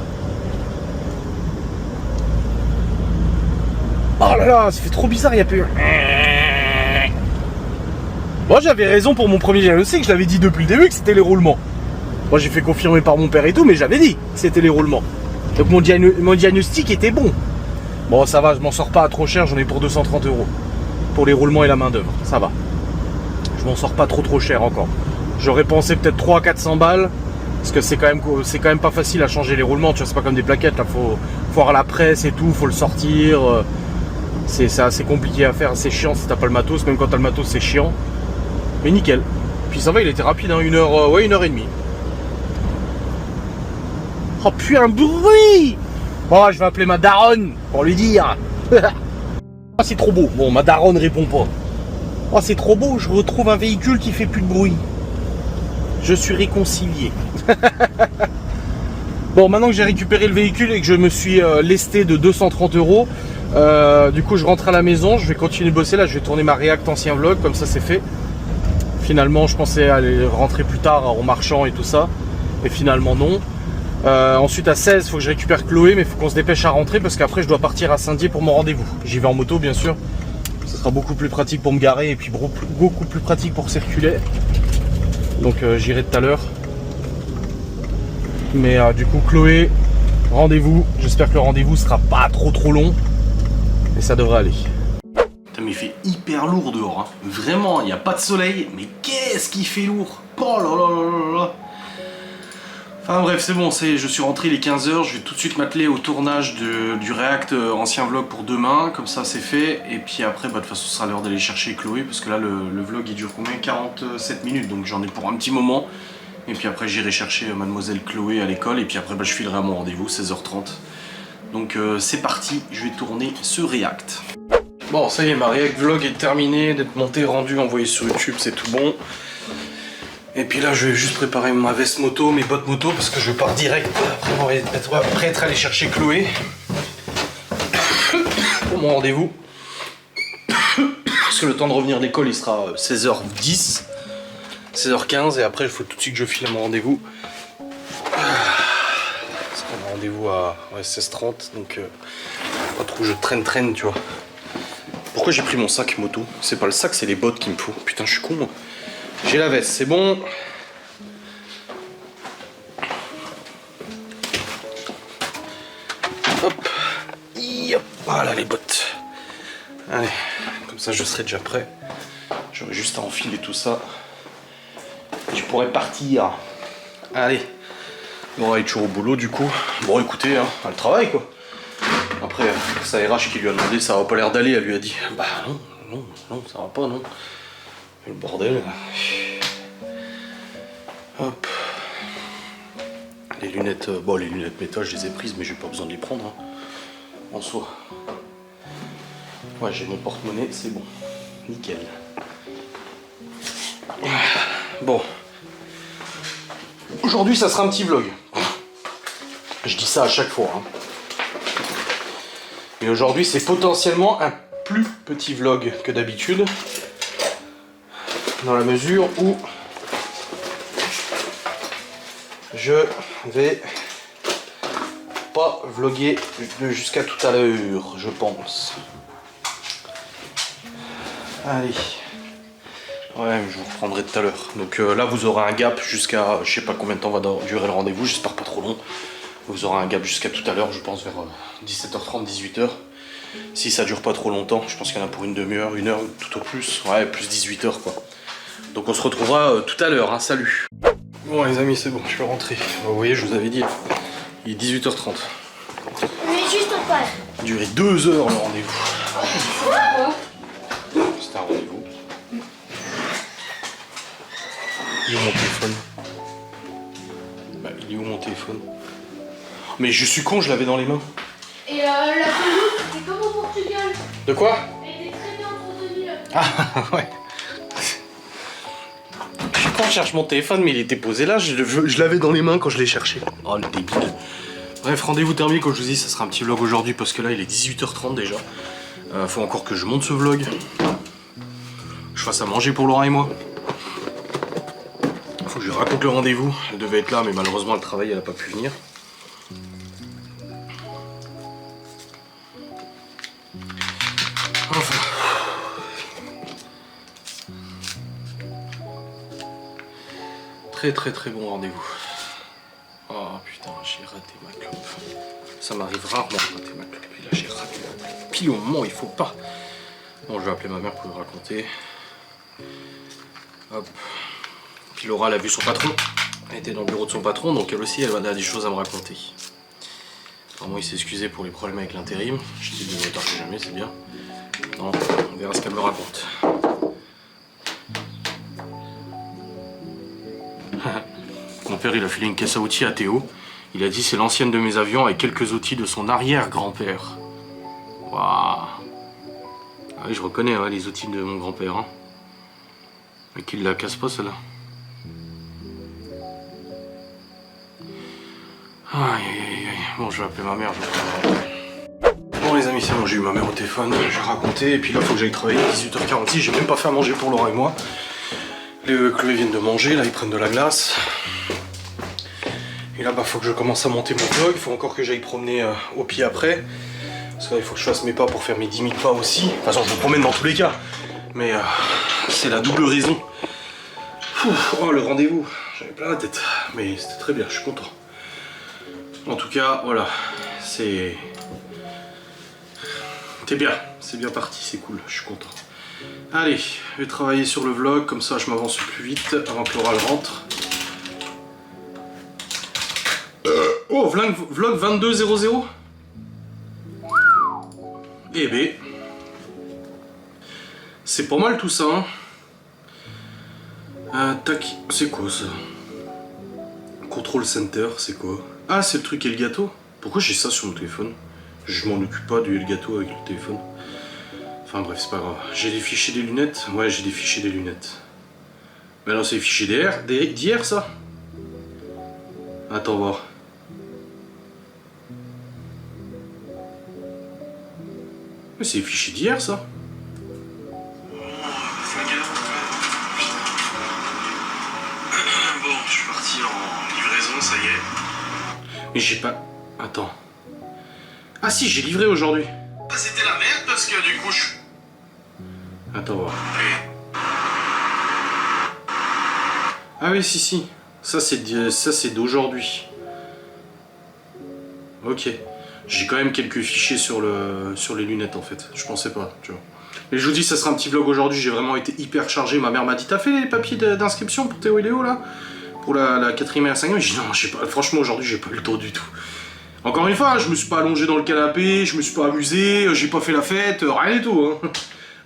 Oh là là, ça fait trop bizarre, il n'y a plus... Moi j'avais raison pour mon premier diagnostic, je l'avais dit depuis le début que c'était les roulements. Moi j'ai fait confirmer par mon père et tout, mais j'avais dit que c'était les roulements. Donc mon diagnostic était bon. Bon ça va, je m'en sors pas à trop cher, j'en ai pour 230 € pour les roulements et la main d'œuvre, ça va. Je m'en sors pas trop cher encore. J'aurais pensé peut-être 300 à 400 balles. Parce que c'est quand même pas facile à changer les roulements, tu vois, c'est pas comme des plaquettes, là, faut avoir la presse et tout, faut le sortir. C'est assez compliqué à faire, c'est chiant si t'as pas le matos, même quand t'as le matos c'est chiant. Mais nickel. Puis ça va, il était rapide, hein, 1h30. Oh putain, un bruit. Oh, je vais appeler ma daronne pour lui dire. Oh, c'est trop beau. Bon, ma daronne répond pas. Oh, c'est trop beau, je retrouve un véhicule qui fait plus de bruit. Je suis réconcilié. Bon, maintenant que j'ai récupéré le véhicule et que je me suis lesté de 230 €, du coup je rentre à la maison, je vais continuer de bosser. Là, je vais tourner ma React ancien vlog, comme ça c'est fait. Finalement, je pensais aller rentrer plus tard en marchant et tout ça. Et finalement, non. Ensuite, à 16, il faut que je récupère Chloé, mais il faut qu'on se dépêche à rentrer parce qu'après, je dois partir à Saint-Dié pour mon rendez-vous. J'y vais en moto, bien sûr. Ce sera beaucoup plus pratique pour me garer et puis beaucoup plus pratique pour circuler. Donc j'irai tout à l'heure. Mais du coup Chloé, rendez-vous. J'espère que le rendez-vous sera pas trop long. Et ça devrait aller. Putain, mais il fait hyper lourd dehors. Hein. Vraiment, il n'y a pas de soleil. Mais qu'est-ce qu'il fait lourd. Oh là là là là là. Enfin bref, c'est bon, je suis rentré, il est 15 h. Je vais tout de suite m'atteler au tournage du React ancien vlog pour demain. Comme ça, c'est fait. Et puis après, bah, de toute façon, ce sera l'heure d'aller chercher Chloé. Parce que là, le vlog, il dure combien? 47 minutes. Donc j'en ai pour un petit moment. Et puis après, j'irai chercher mademoiselle Chloé à l'école. Et puis après, bah, je filerai à mon rendez-vous, 16h30. Donc c'est parti, je vais tourner ce React. Bon, ça y est, ma React vlog est terminée, d'être monté, rendu, envoyé sur YouTube, c'est tout bon. Et puis là, je vais juste préparer ma veste moto, mes bottes moto, parce que je pars direct après être allé chercher Chloé pour mon rendez-vous. Parce que le temps de revenir de l'école, il sera 16h10, 16h15, et après, il faut tout de suite que je file à mon rendez-vous. Parce qu'on a rendez-vous à 16h30, donc pas trop que je traîne, tu vois. Pourquoi j'ai pris mon sac moto? C'est pas le sac, c'est les bottes qu'il me faut. Putain, je suis con, moi. J'ai la veste, c'est bon. Hop. Yop. Voilà les bottes. Allez, comme ça je serai déjà prêt. J'aurai juste à enfiler tout ça. Je pourrais partir. Allez. Bon, elle est toujours au boulot du coup. Bon, écoutez, hein, elle travaille quoi. Après, sa RH qui lui a demandé, ça va pas l'air d'aller. Elle lui a dit, bah non, ça va pas, non. Le bordel. Hop. Les lunettes, bon, les lunettes métal, je les ai prises, mais j'ai pas besoin de les prendre, hein, en soi. Ouais, j'ai mon porte-monnaie, c'est bon. Nickel. Bon. Aujourd'hui, ça sera un petit vlog. Je dis ça à chaque fois, hein. Mais aujourd'hui, c'est potentiellement un plus petit vlog que d'habitude. Dans la mesure où je vais pas vlogger jusqu'à tout à l'heure, je pense. Allez. Ouais, je vous reprendrai tout à l'heure. Donc là, vous aurez un gap jusqu'à... Je sais pas combien de temps va durer le rendez-vous, j'espère pas trop long. Vous aurez un gap jusqu'à tout à l'heure, je pense vers 17h30, 18h. Si ça dure pas trop longtemps, je pense qu'il y en a pour une demi-heure, une heure tout au plus. Ouais, plus 18h quoi. Donc on se retrouvera tout à l'heure, hein, salut. Bon les amis, c'est bon, je peux rentrer. Vous voyez, je vous avais dit, il est 18h30. Mais juste en face. Il a duré 2 heures le rendez-vous. C'était un rendez-vous. Il est où mon téléphone? Bah, il est où mon téléphone? Mais je suis con, je l'avais dans les mains. Et la pelouse, c'est comme au Portugal. De quoi? Elle était très bien entretenue. Ah ouais. Je sais pas, je cherche mon téléphone, mais il était posé là, je l'avais dans les mains quand je l'ai cherché. Oh le débile. Bref, rendez-vous terminé, comme je vous dis, ça sera un petit vlog aujourd'hui parce que là il est 18h30 déjà. Faut encore que je monte ce vlog. Je fasse à manger pour Laura et moi. Faut que je lui raconte le rendez-vous. Elle devait être là, mais malheureusement elle travaille, elle a pas pu venir. Enfin. Très bon rendez-vous. Oh putain, j'ai raté ma clope. Ça m'arrive rarement de rater ma clope. Et là j'ai raté ma clope. Pile au moment où il faut pas. Bon, je vais appeler ma mère pour lui raconter. Hop. Puis Laura, elle a vu son patron. Elle était dans le bureau de son patron, donc elle aussi, elle a des choses à me raconter. Apparemment, il s'est excusé pour les problèmes avec l'intérim. Je dis mieux tard que jamais, c'est bien. Non, on verra ce qu'elle me raconte. Mon père, il a filé une caisse à outils à Théo. Il a dit c'est l'ancienne de mes avions avec quelques outils de son arrière-grand-père. Waouh. Ah oui, je reconnais hein, les outils de mon grand-père. Hein. Mais qu'il la casse pas celle-là. Aïe aïe aïe. Bon, je vais appeler ma mère. Bon les amis, c'est bon, j'ai eu ma mère au téléphone, j'ai raconté, et puis là, il faut que j'aille travailler à 18h46. J'ai même pas fait à manger pour Laura et moi. Les Chloé viennent de manger, là, ils prennent de la glace. Et là, bah, faut que je commence à monter mon vlog. Il faut encore que j'aille promener au pied après. Parce que là, il faut que je fasse mes pas pour faire mes 10 000 pas aussi. De toute façon, je me promène dans tous les cas. Mais c'est la double raison. Oh, le rendez-vous. J'avais plein la tête. Mais c'était très bien, je suis content. En tout cas, voilà. C'est bien parti, c'est cool, je suis content. Allez, je vais travailler sur le vlog, comme ça je m'avance plus vite avant que Laura rentre. Oh, vlog 22.00. Eh ben, c'est pas mal tout ça. Hein. Tac, c'est quoi ça? Control Center, c'est quoi? Ah, c'est le truc Elgato. Pourquoi j'ai ça sur mon téléphone? Je m'en occupe pas du Elgato avec le téléphone. Enfin bref, c'est pas grave. J'ai des fichiers des lunettes? Ouais, j'ai des fichiers des lunettes. Mais alors c'est les fichiers d'hier ça? Attends voir. Mais c'est les fichiers d'hier ça? Bon, je suis parti en livraison, ça y est. Mais j'ai pas... Attends. Ah si, j'ai livré aujourd'hui. C'était la merde parce que du coup je... Attends voir. Ah oui, si. Ça c'est d'aujourd'hui. Ok. J'ai quand même quelques fichiers sur les lunettes en fait. Je pensais pas, tu vois. Mais je vous dis, ça sera un petit vlog aujourd'hui. J'ai vraiment été hyper chargé. Ma mère m'a dit, t'as fait les papiers d'inscription pour Théo et Léo là? Pour la 4e et la 5e? J'ai dit non, j'ai pas... franchement aujourd'hui j'ai pas eu le temps du tout. Encore une fois, je me suis pas allongé dans le canapé, je me suis pas amusé, j'ai pas fait la fête, rien du tout. Hein.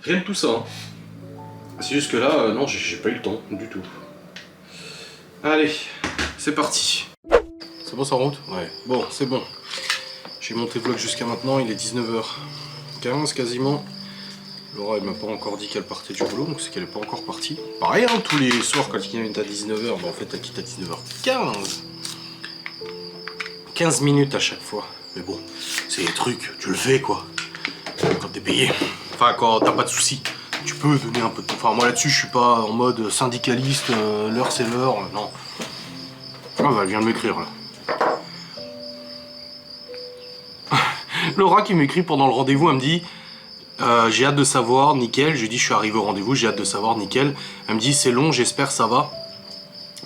Rien de tout ça. Hein. C'est juste que là, non, j'ai pas eu le temps du tout. Allez, c'est parti. C'est bon, ça route? Ouais. Bon, c'est bon. J'ai monté le vlog jusqu'à maintenant, il est 19h15 quasiment. Laura, elle m'a pas encore dit qu'elle partait du boulot, donc c'est qu'elle est pas encore partie. Pareil, hein, tous les soirs quand elle quitte à 19h, bah en fait elle quitte à 19h15. 15 minutes à chaque fois. Mais bon, c'est des trucs, tu le fais quoi. Quand t'es payé. Enfin, quand t'as pas de soucis. Tu peux donner un peu de temps. Enfin, moi là-dessus, je suis pas en mode syndicaliste, l'heure c'est l'heure, non. Ah bah, elle vient de m'écrire là. Laura qui m'écrit pendant le rendez-vous, elle me dit j'ai hâte de savoir, nickel. Je lui dis je suis arrivé au rendez-vous, j'ai hâte de savoir, nickel. Elle me dit c'est long, j'espère ça va.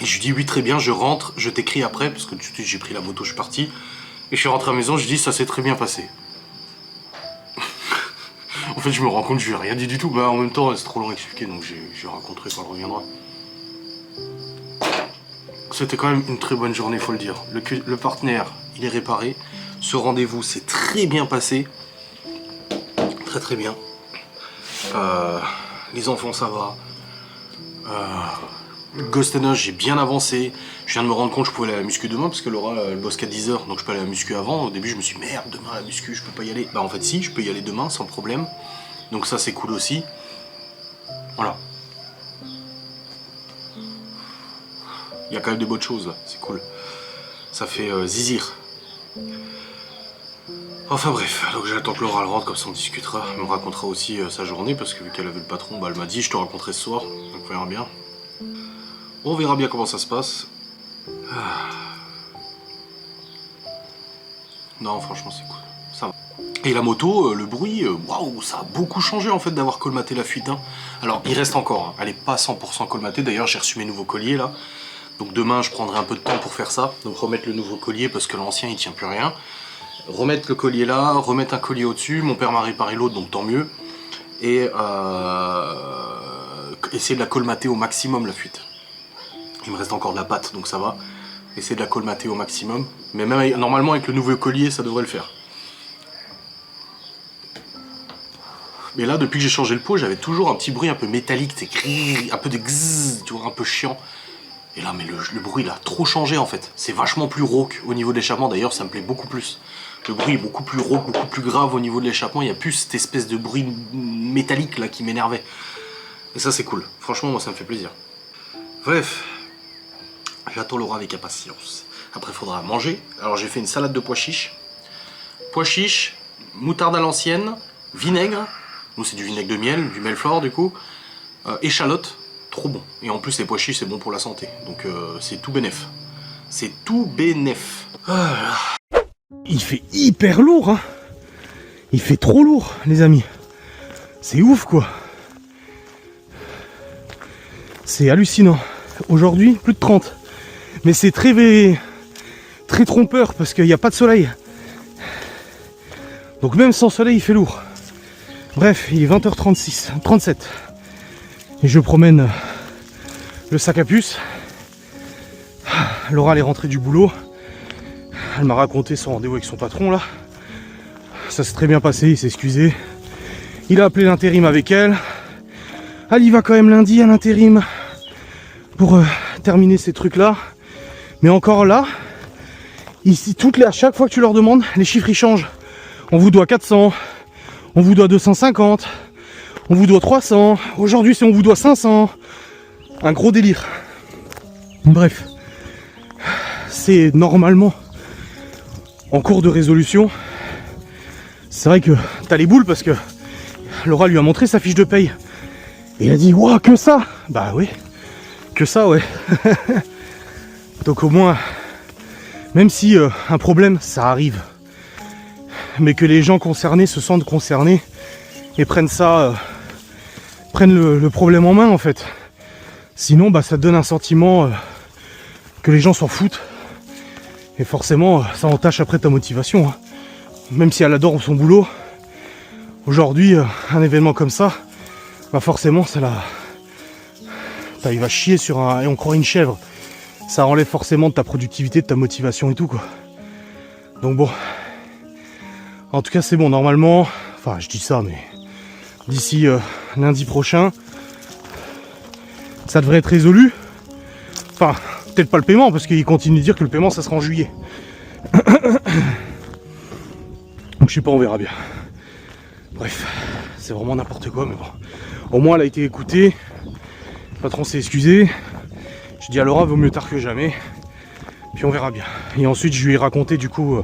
Et je lui dis oui très bien, je rentre, je t'écris après, parce que tout de suite j'ai pris la moto, je suis parti. Et je suis rentré à la maison, je dis ça s'est très bien passé. En fait je me rends compte, je lui ai rien dit du tout, mais en même temps c'est trop long à expliquer, donc j'ai raconté quand elle reviendra. C'était quand même une très bonne journée, faut le dire. Le partenaire, il est réparé. Ce rendez-vous s'est très bien passé. Très très bien. Les enfants ça va. Ghost and Us, j'ai bien avancé. Je viens de me rendre compte que je pouvais aller à la muscu demain parce que Laura elle bosse qu'à 10h, donc je peux aller à la muscu avant. Au début je me suis dit merde, demain à la muscu je peux pas y aller. Bah en fait si, je peux y aller demain sans problème. Donc ça c'est cool aussi. Voilà. Il y a quand même des bonnes choses là, c'est cool. Ça fait zizir. Enfin bref, donc j'attends que Laura rentre, comme ça on discutera. Elle me racontera aussi sa journée parce que vu qu'elle avait le patron, bah elle m'a dit je te raconterai ce soir, donc on verra bien. On verra bien comment ça se passe. Non franchement c'est cool, ça va. Et la moto, le bruit, waouh, ça a beaucoup changé en fait d'avoir colmaté la fuite. Hein. Alors il reste encore, hein. Elle est pas 100% colmatée, d'ailleurs j'ai reçu mes nouveaux colliers là. Donc demain je prendrai un peu de temps pour faire ça, donc remettre le nouveau collier parce que l'ancien il tient plus rien. Remettre le collier là, remettre un collier au-dessus, mon père m'a réparé l'autre donc tant mieux. Et essayer de la colmater au maximum la fuite. Il me reste encore de la pâte, donc ça va. Essayer de la colmater au maximum. Mais même normalement avec le nouveau collier, ça devrait le faire. Mais là, depuis que j'ai changé le pot, j'avais toujours un petit bruit un peu métallique, un peu de gzzz, tu vois, un peu chiant. Et là, mais le bruit, il a trop changé en fait. C'est vachement plus rauque au niveau de l'échappement. D'ailleurs, ça me plaît beaucoup plus. Le bruit est beaucoup plus rauque, beaucoup plus grave au niveau de l'échappement. Il n'y a plus cette espèce de bruit métallique là qui m'énervait. Et ça, c'est cool. Franchement, moi, ça me fait plaisir. Bref, j'attends Laura avec impatience. Après, il faudra manger. Alors, j'ai fait une salade de pois chiches. Pois chiches, moutarde à l'ancienne, vinaigre. Nous, c'est du vinaigre de miel, du Melfort du coup. Échalote, trop bon. Et en plus, les pois chiches, c'est bon pour la santé. Donc, c'est tout bénef. C'est tout bénef. Voilà. Il fait hyper lourd, hein. Il fait trop lourd, les amis. C'est ouf, quoi. C'est hallucinant. Aujourd'hui, plus de 30. Mais c'est très trompeur parce qu'il n'y a pas de soleil. Donc même sans soleil, il fait lourd. Bref, il est 20h36, 37. Et je promène le sac à puce. Laura, elle est rentrée du boulot. Elle m'a raconté son rendez-vous avec son patron, là. Ça s'est très bien passé, il s'est excusé. Il a appelé l'intérim avec elle. Elle y va quand même lundi à l'intérim pour terminer ces trucs-là. Mais encore là, ici, à chaque fois que tu leur demandes, les chiffres ils changent. On vous doit 400, on vous doit 250, on vous doit 300. Aujourd'hui, c'est on vous doit 500. Un gros délire. Bref, c'est normalement en cours de résolution. C'est vrai que t'as les boules parce que Laura lui a montré sa fiche de paye. Et il a dit, waouh, que ça? Bah oui, que ça, ouais. Donc au moins, même si un problème, ça arrive, mais que les gens concernés se sentent concernés et prennent ça, prennent le problème en main en fait. Sinon, bah, ça te donne un sentiment que les gens s'en foutent. Et forcément, ça entache après ta motivation. Hein. Même si elle adore son boulot, aujourd'hui, un événement comme ça, bah forcément, ça la... il va chier sur un... Et on croit une chèvre. Ça enlève forcément de ta productivité, de ta motivation et tout, quoi. Donc bon. En tout cas, c'est bon, normalement... Enfin, je dis ça, mais... D'ici lundi prochain, ça devrait être résolu. Enfin, peut-être pas le paiement, parce qu'il continue de dire que le paiement, ça sera en juillet. Donc je sais pas, on verra bien. Bref, c'est vraiment n'importe quoi, mais bon. Au moins, elle a été écoutée. Le patron s'est excusé. Je dis à Laura, vaut mieux tard que jamais. Puis on verra bien. Et ensuite, je lui ai raconté du coup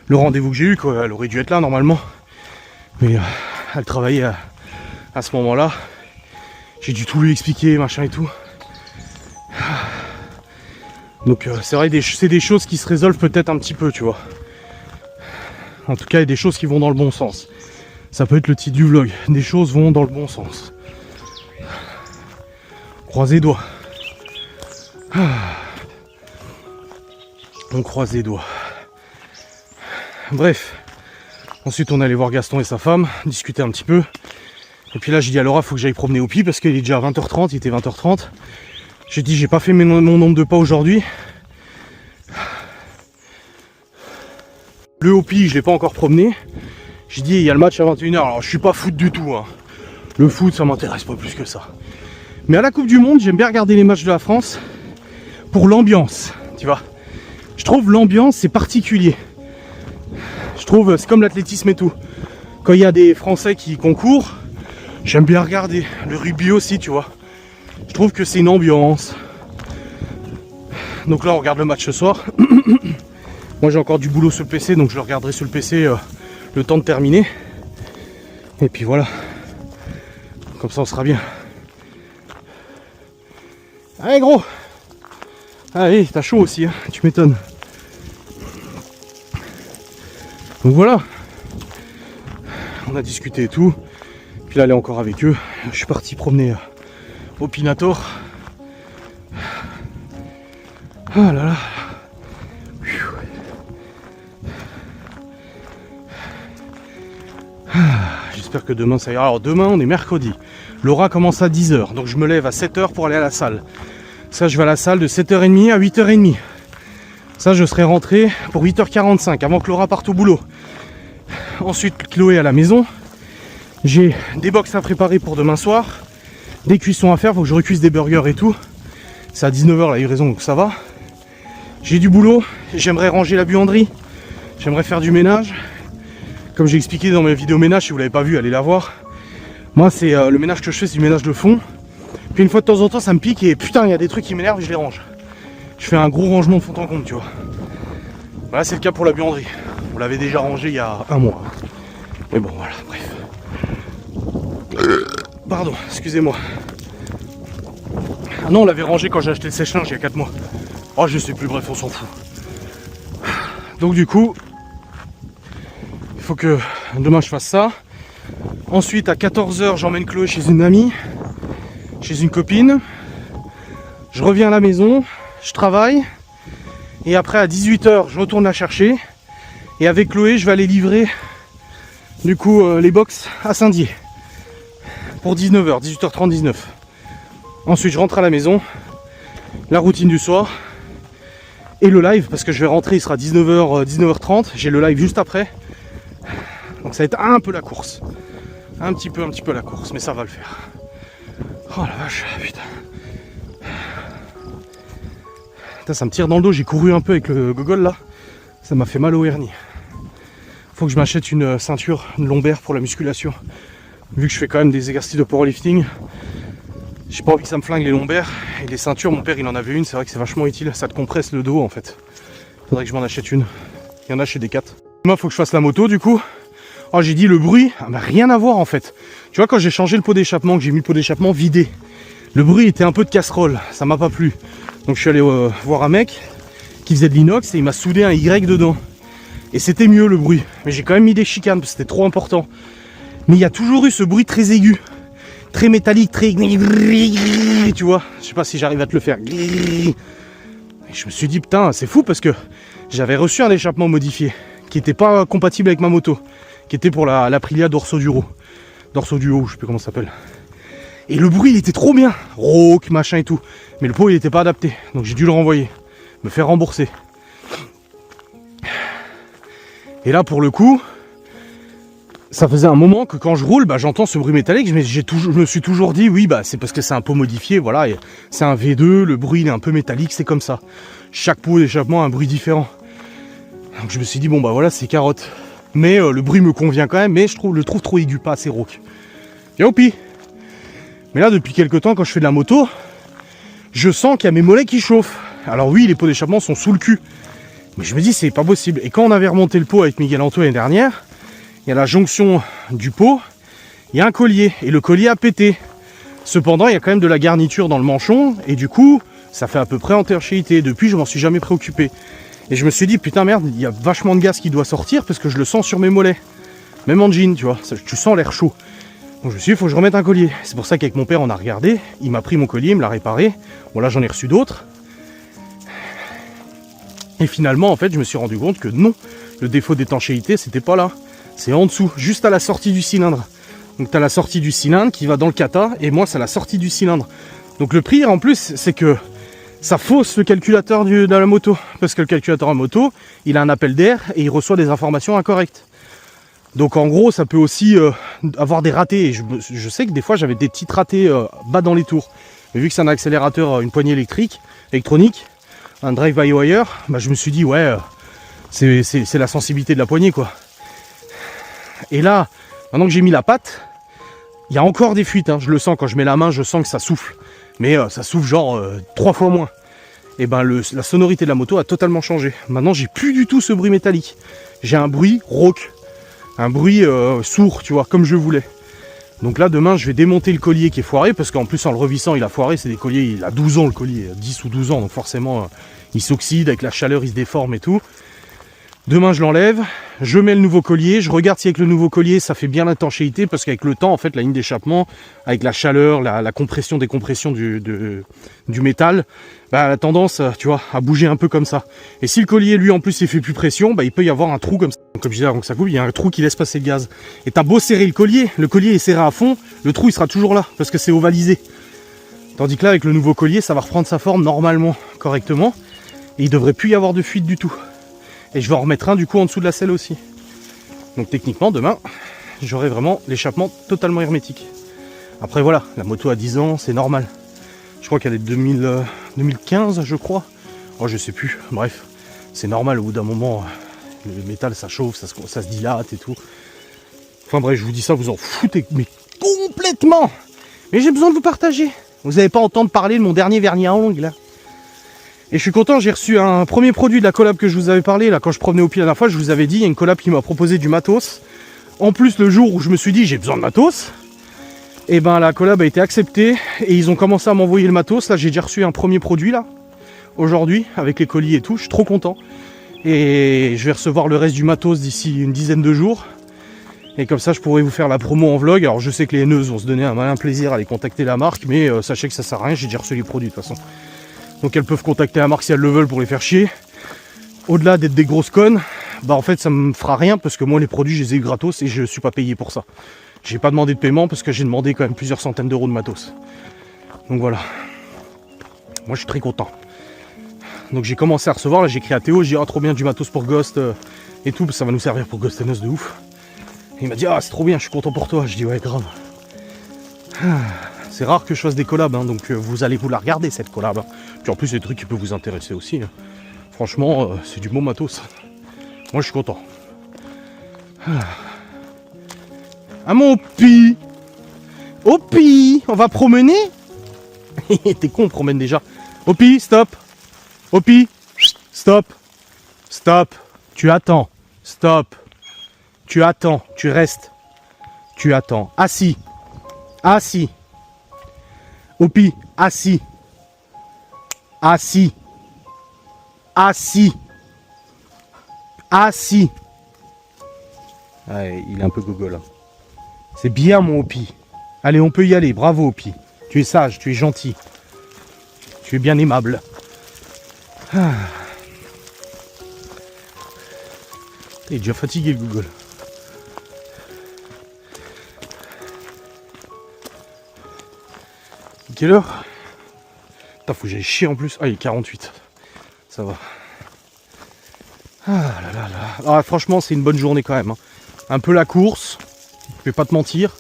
le rendez-vous que j'ai eu, quoi. Elle aurait dû être là normalement. Mais elle travaillait à ce moment-là. J'ai dû tout lui expliquer, machin et tout. Donc c'est vrai, c'est des choses qui se résolvent peut-être un petit peu, tu vois. En tout cas, il y a des choses qui vont dans le bon sens. Ça peut être le titre du vlog. Des choses vont dans le bon sens. Croisez les doigts. On croise les doigts. Bref. Ensuite, on est allé voir Gaston et sa femme, discuter un petit peu. Et puis là, j'ai dit à Laura, faut que j'aille promener au pied parce qu'il est déjà 20h30, il était 20h30. J'ai dit, j'ai pas fait mon nombre de pas aujourd'hui. Le Hopi, je l'ai pas encore promené. J'ai dit, il y a le match à 21h. Alors, je suis pas foot du tout. Hein. Le foot, ça m'intéresse pas plus que ça. Mais à la Coupe du Monde, j'aime bien regarder les matchs de la France pour l'ambiance, tu vois. Je trouve l'ambiance, c'est particulier. Je trouve, c'est comme l'athlétisme et tout. Quand il y a des Français qui concourent, j'aime bien regarder. Le rugby aussi, tu vois. Je trouve que c'est une ambiance. Donc là, on regarde le match ce soir. Moi, j'ai encore du boulot sur le PC, donc je le regarderai sur le PC le temps de terminer. Et puis voilà. Comme ça, on sera bien. Allez, gros! Allez, t'as chaud aussi, hein, tu m'étonnes. Donc voilà. On a discuté et tout. Puis là, elle est encore avec eux. Je suis parti promener au Pinator. Ah là là. J'espère que demain ça ira. Alors demain on est mercredi. Laura commence à 10h. Donc je me lève à 7h pour aller à la salle. Ça, je vais à la salle de 7h30 à 8h30. Ça, je serai rentré pour 8h45 avant que Laura parte au boulot. Ensuite, Chloé à la maison. J'ai des box à préparer pour demain soir. Des cuissons à faire, faut que je recuise des burgers et tout. C'est à 19h la livraison, donc ça va. J'ai du boulot, j'aimerais ranger la buanderie. J'aimerais faire du ménage. Comme j'ai expliqué dans mes vidéos ménage, si vous ne l'avez pas vu, allez la voir. Moi, c'est le ménage que je fais, c'est du ménage de fond. Puis une fois de temps en temps, ça me pique et putain, il y a des trucs qui m'énervent et je les range. Je fais un gros rangement de fond en comble, tu vois. Voilà, c'est le cas pour la buanderie. On l'avait déjà rangé il y a un mois. Mais bon, voilà, bref. Pardon, excusez-moi. Ah non, on l'avait rangé quand j'ai acheté le sèche-linge il y a 4 mois. Oh, je sais plus, bref, on s'en fout. Donc du coup, il faut que demain je fasse ça. Ensuite, à 14h, j'emmène Chloé chez une amie, chez une copine. Je reviens à la maison, je travaille. Et après, à 18h, je retourne la chercher. Et avec Chloé, je vais aller livrer du coup les box à Saint-Dié. Pour 19h, 18h30, 19. Ensuite, je rentre à la maison. La routine du soir. Et le live, parce que je vais rentrer, il sera 19h, 19h30. J'ai le live juste après. Donc ça va être un peu la course. Un petit peu la course, mais ça va le faire. Oh la vache, putain. Putain, ça me tire dans le dos, j'ai couru un peu avec le gogol là. Ça m'a fait mal au hernie. Faut que je m'achète une ceinture, une lombaire pour la musculation. Vu que je fais quand même des exercices de powerlifting, j'ai pas envie que ça me flingue les lombaires. Et les ceintures, mon père il en avait une, c'est vrai que c'est vachement utile. Ça te compresse le dos en fait. Faudrait que je m'en achète une. Il y en a chez Decat. Moi, faut que je fasse la moto du coup. Oh, j'ai dit le bruit, bah, rien à voir en fait. Tu vois, quand j'ai changé le pot d'échappement, que j'ai mis le pot d'échappement vidé, le bruit était un peu de casserole, ça m'a pas plu. Donc je suis allé voir un mec qui faisait de l'inox et il m'a soudé un Y dedans. Et c'était mieux le bruit. Mais j'ai quand même mis des chicanes parce que c'était trop important. Mais il y a toujours eu ce bruit très aigu, très métallique, très... Tu vois, je sais pas si j'arrive à te le faire. Et je me suis dit, putain, c'est fou parce que j'avais reçu un échappement modifié qui n'était pas compatible avec ma moto, qui était pour l'Aprilia Dorso Duo, je sais plus comment ça s'appelle. Et le bruit il était trop bien, rauque, machin et tout. Mais le pot il n'était pas adapté, donc j'ai dû le renvoyer, me faire rembourser. Et là pour le coup, ça faisait un moment que quand je roule, bah, j'entends ce bruit métallique, mais je me suis toujours dit, oui, bah, c'est parce que c'est un pot modifié, voilà, c'est un V2, le bruit il est un peu métallique, c'est comme ça. Chaque pot d'échappement a un bruit différent. Donc je me suis dit, bon bah voilà, c'est carotte. Mais le bruit me convient quand même, mais je le trouve trop aigu, pas assez rauque. Youpi. Mais là, depuis quelques temps, quand je fais de la moto, je sens qu'il y a mes mollets qui chauffent. Alors oui, les pots d'échappement sont sous le cul. Mais je me dis, c'est pas possible. Et quand on avait remonté le pot avec Miguel Anto l'année dernière, il y a la jonction du pot, il y a un collier. Et le collier a pété. Cependant, il y a quand même de la garniture dans le manchon. Et du coup, ça fait à peu près étanchéité. Depuis, je m'en suis jamais préoccupé. Et je me suis dit, putain merde, il y a vachement de gaz qui doit sortir parce que je le sens sur mes mollets. Même en jean, tu vois, tu sens l'air chaud. Donc je me suis dit, il faut que je remette un collier. C'est pour ça qu'avec mon père, on a regardé. Il m'a pris mon collier, il me l'a réparé. Bon là, j'en ai reçu d'autres. Et finalement, en fait, je me suis rendu compte que non, le défaut d'étanchéité, c'était pas là. C'est en dessous, juste à la sortie du cylindre. Donc tu as la sortie du cylindre qui va dans le kata, et moi, c'est la sortie du cylindre. Donc le pire, en plus, c'est que ça fausse le calculateur de la moto. Parce que le calculateur à moto, il a un appel d'air et il reçoit des informations incorrectes. Donc en gros, ça peut aussi avoir des ratés. Et je sais que des fois, j'avais des petites ratés bas dans les tours. Mais vu que c'est un accélérateur, une poignée électronique, un drive-by-wire, bah, je me suis dit, ouais, c'est la sensibilité de la poignée, quoi. Et là, maintenant que j'ai mis la patte, il y a encore des fuites. Hein. Je le sens, quand je mets la main, je sens que ça souffle. Mais ça souffle genre 3 fois moins. Et ben la sonorité de la moto a totalement changé. Maintenant, j'ai plus du tout ce bruit métallique. J'ai un bruit rauque. Un bruit sourd, tu vois, comme je voulais. Donc là, demain, je vais démonter le collier qui est foiré, parce qu'en plus, en le revissant, il a foiré. C'est des colliers, il a 12 ans le collier, 10 ou 12 ans, donc forcément, il s'oxyde, avec la chaleur, il se déforme et tout. Demain, je l'enlève, je mets le nouveau collier, je regarde si avec le nouveau collier, ça fait bien l'étanchéité, parce qu'avec le temps, en fait, la ligne d'échappement, avec la chaleur, la compression, décompression du métal, bah, elle a tendance, tu vois, à bouger un peu comme ça. Et si le collier, lui, en plus, il fait plus pression, bah, il peut y avoir un trou comme ça. Comme je disais avant que ça coupe, il y a un trou qui laisse passer le gaz. Et t'as beau serrer le collier est serré à fond, le trou, il sera toujours là, parce que c'est ovalisé. Tandis que là, avec le nouveau collier, ça va reprendre sa forme normalement, correctement. Et il devrait plus y avoir de fuite du tout. Et je vais en remettre un du coup en dessous de la selle aussi. Donc techniquement, demain, j'aurai vraiment l'échappement totalement hermétique. Après voilà, la moto a 10 ans, c'est normal. Je crois qu'elle est de 2015, je crois. Oh, je sais plus, bref. C'est normal, au bout d'un moment, le métal ça chauffe, ça se dilate et tout. Enfin bref, je vous dis ça, vous en foutez, mais complètement. Mais j'ai besoin de vous partager. Vous n'avez pas entendu parler de mon dernier vernis à ongles là. Et je suis content, j'ai reçu un premier produit de la collab que je vous avais parlé là quand je promenais au pied la dernière fois. Je vous avais dit, il y a une collab qui m'a proposé du matos. En plus, le jour où je me suis dit j'ai besoin de matos, et ben la collab a été acceptée et ils ont commencé à m'envoyer le matos. Là, j'ai déjà reçu un premier produit là aujourd'hui avec les colis et tout. Je suis trop content. Et je vais recevoir le reste du matos d'ici une dizaine de jours. Et comme ça, je pourrai vous faire la promo en vlog. Alors, je sais que les haineuses vont se donner un malin plaisir à aller contacter la marque, mais sachez que ça sert à rien, j'ai déjà reçu les produits de toute façon. Donc, elles peuvent contacter la marque si elles le veulent pour les faire chier. Au-delà d'être des grosses connes, bah en fait, ça me fera rien parce que moi, les produits, je les ai eu gratos et je suis pas payé pour ça. J'ai pas demandé de paiement parce que j'ai demandé quand même plusieurs centaines d'euros de matos. Donc voilà. Moi, je suis très content. Donc, j'ai commencé à recevoir. Là, j'ai écrit à Théo, j'ai dit, ah, trop bien du matos pour Ghost et tout, ça va nous servir pour Ghost and Us de ouf. Et il m'a dit, ah, c'est trop bien, je suis content pour toi. Je dis, ouais, grave. C'est rare que je fasse des collabs, hein, donc vous allez vous la regarder cette collab. Hein. Puis en plus, c'est des trucs qui peuvent vous intéresser aussi. Hein. Franchement, c'est du bon matos. Moi, je suis content. Ah, mon Pi! Opi! On va promener? T'es con, on promène déjà. Opi, stop! Opi! Stop! Stop! Tu attends! Stop! Tu attends, tu restes. Tu attends. Assis. Assis. Opi, assis. Assis. Assis. Assis. Ouais, il est un peu gogol. Hein. C'est bien mon Opi. Allez, on peut y aller. Bravo Opi. Tu es sage, tu es gentil. Tu es bien aimable. Ah. Il est déjà fatigué le gogol. Quelle heure? Putain, faut que j'aille chier en plus. Ah, il est 48. Ça va. Ah là là là. Ah, franchement, c'est une bonne journée quand même. Hein. Un peu la course, je vais pas te mentir.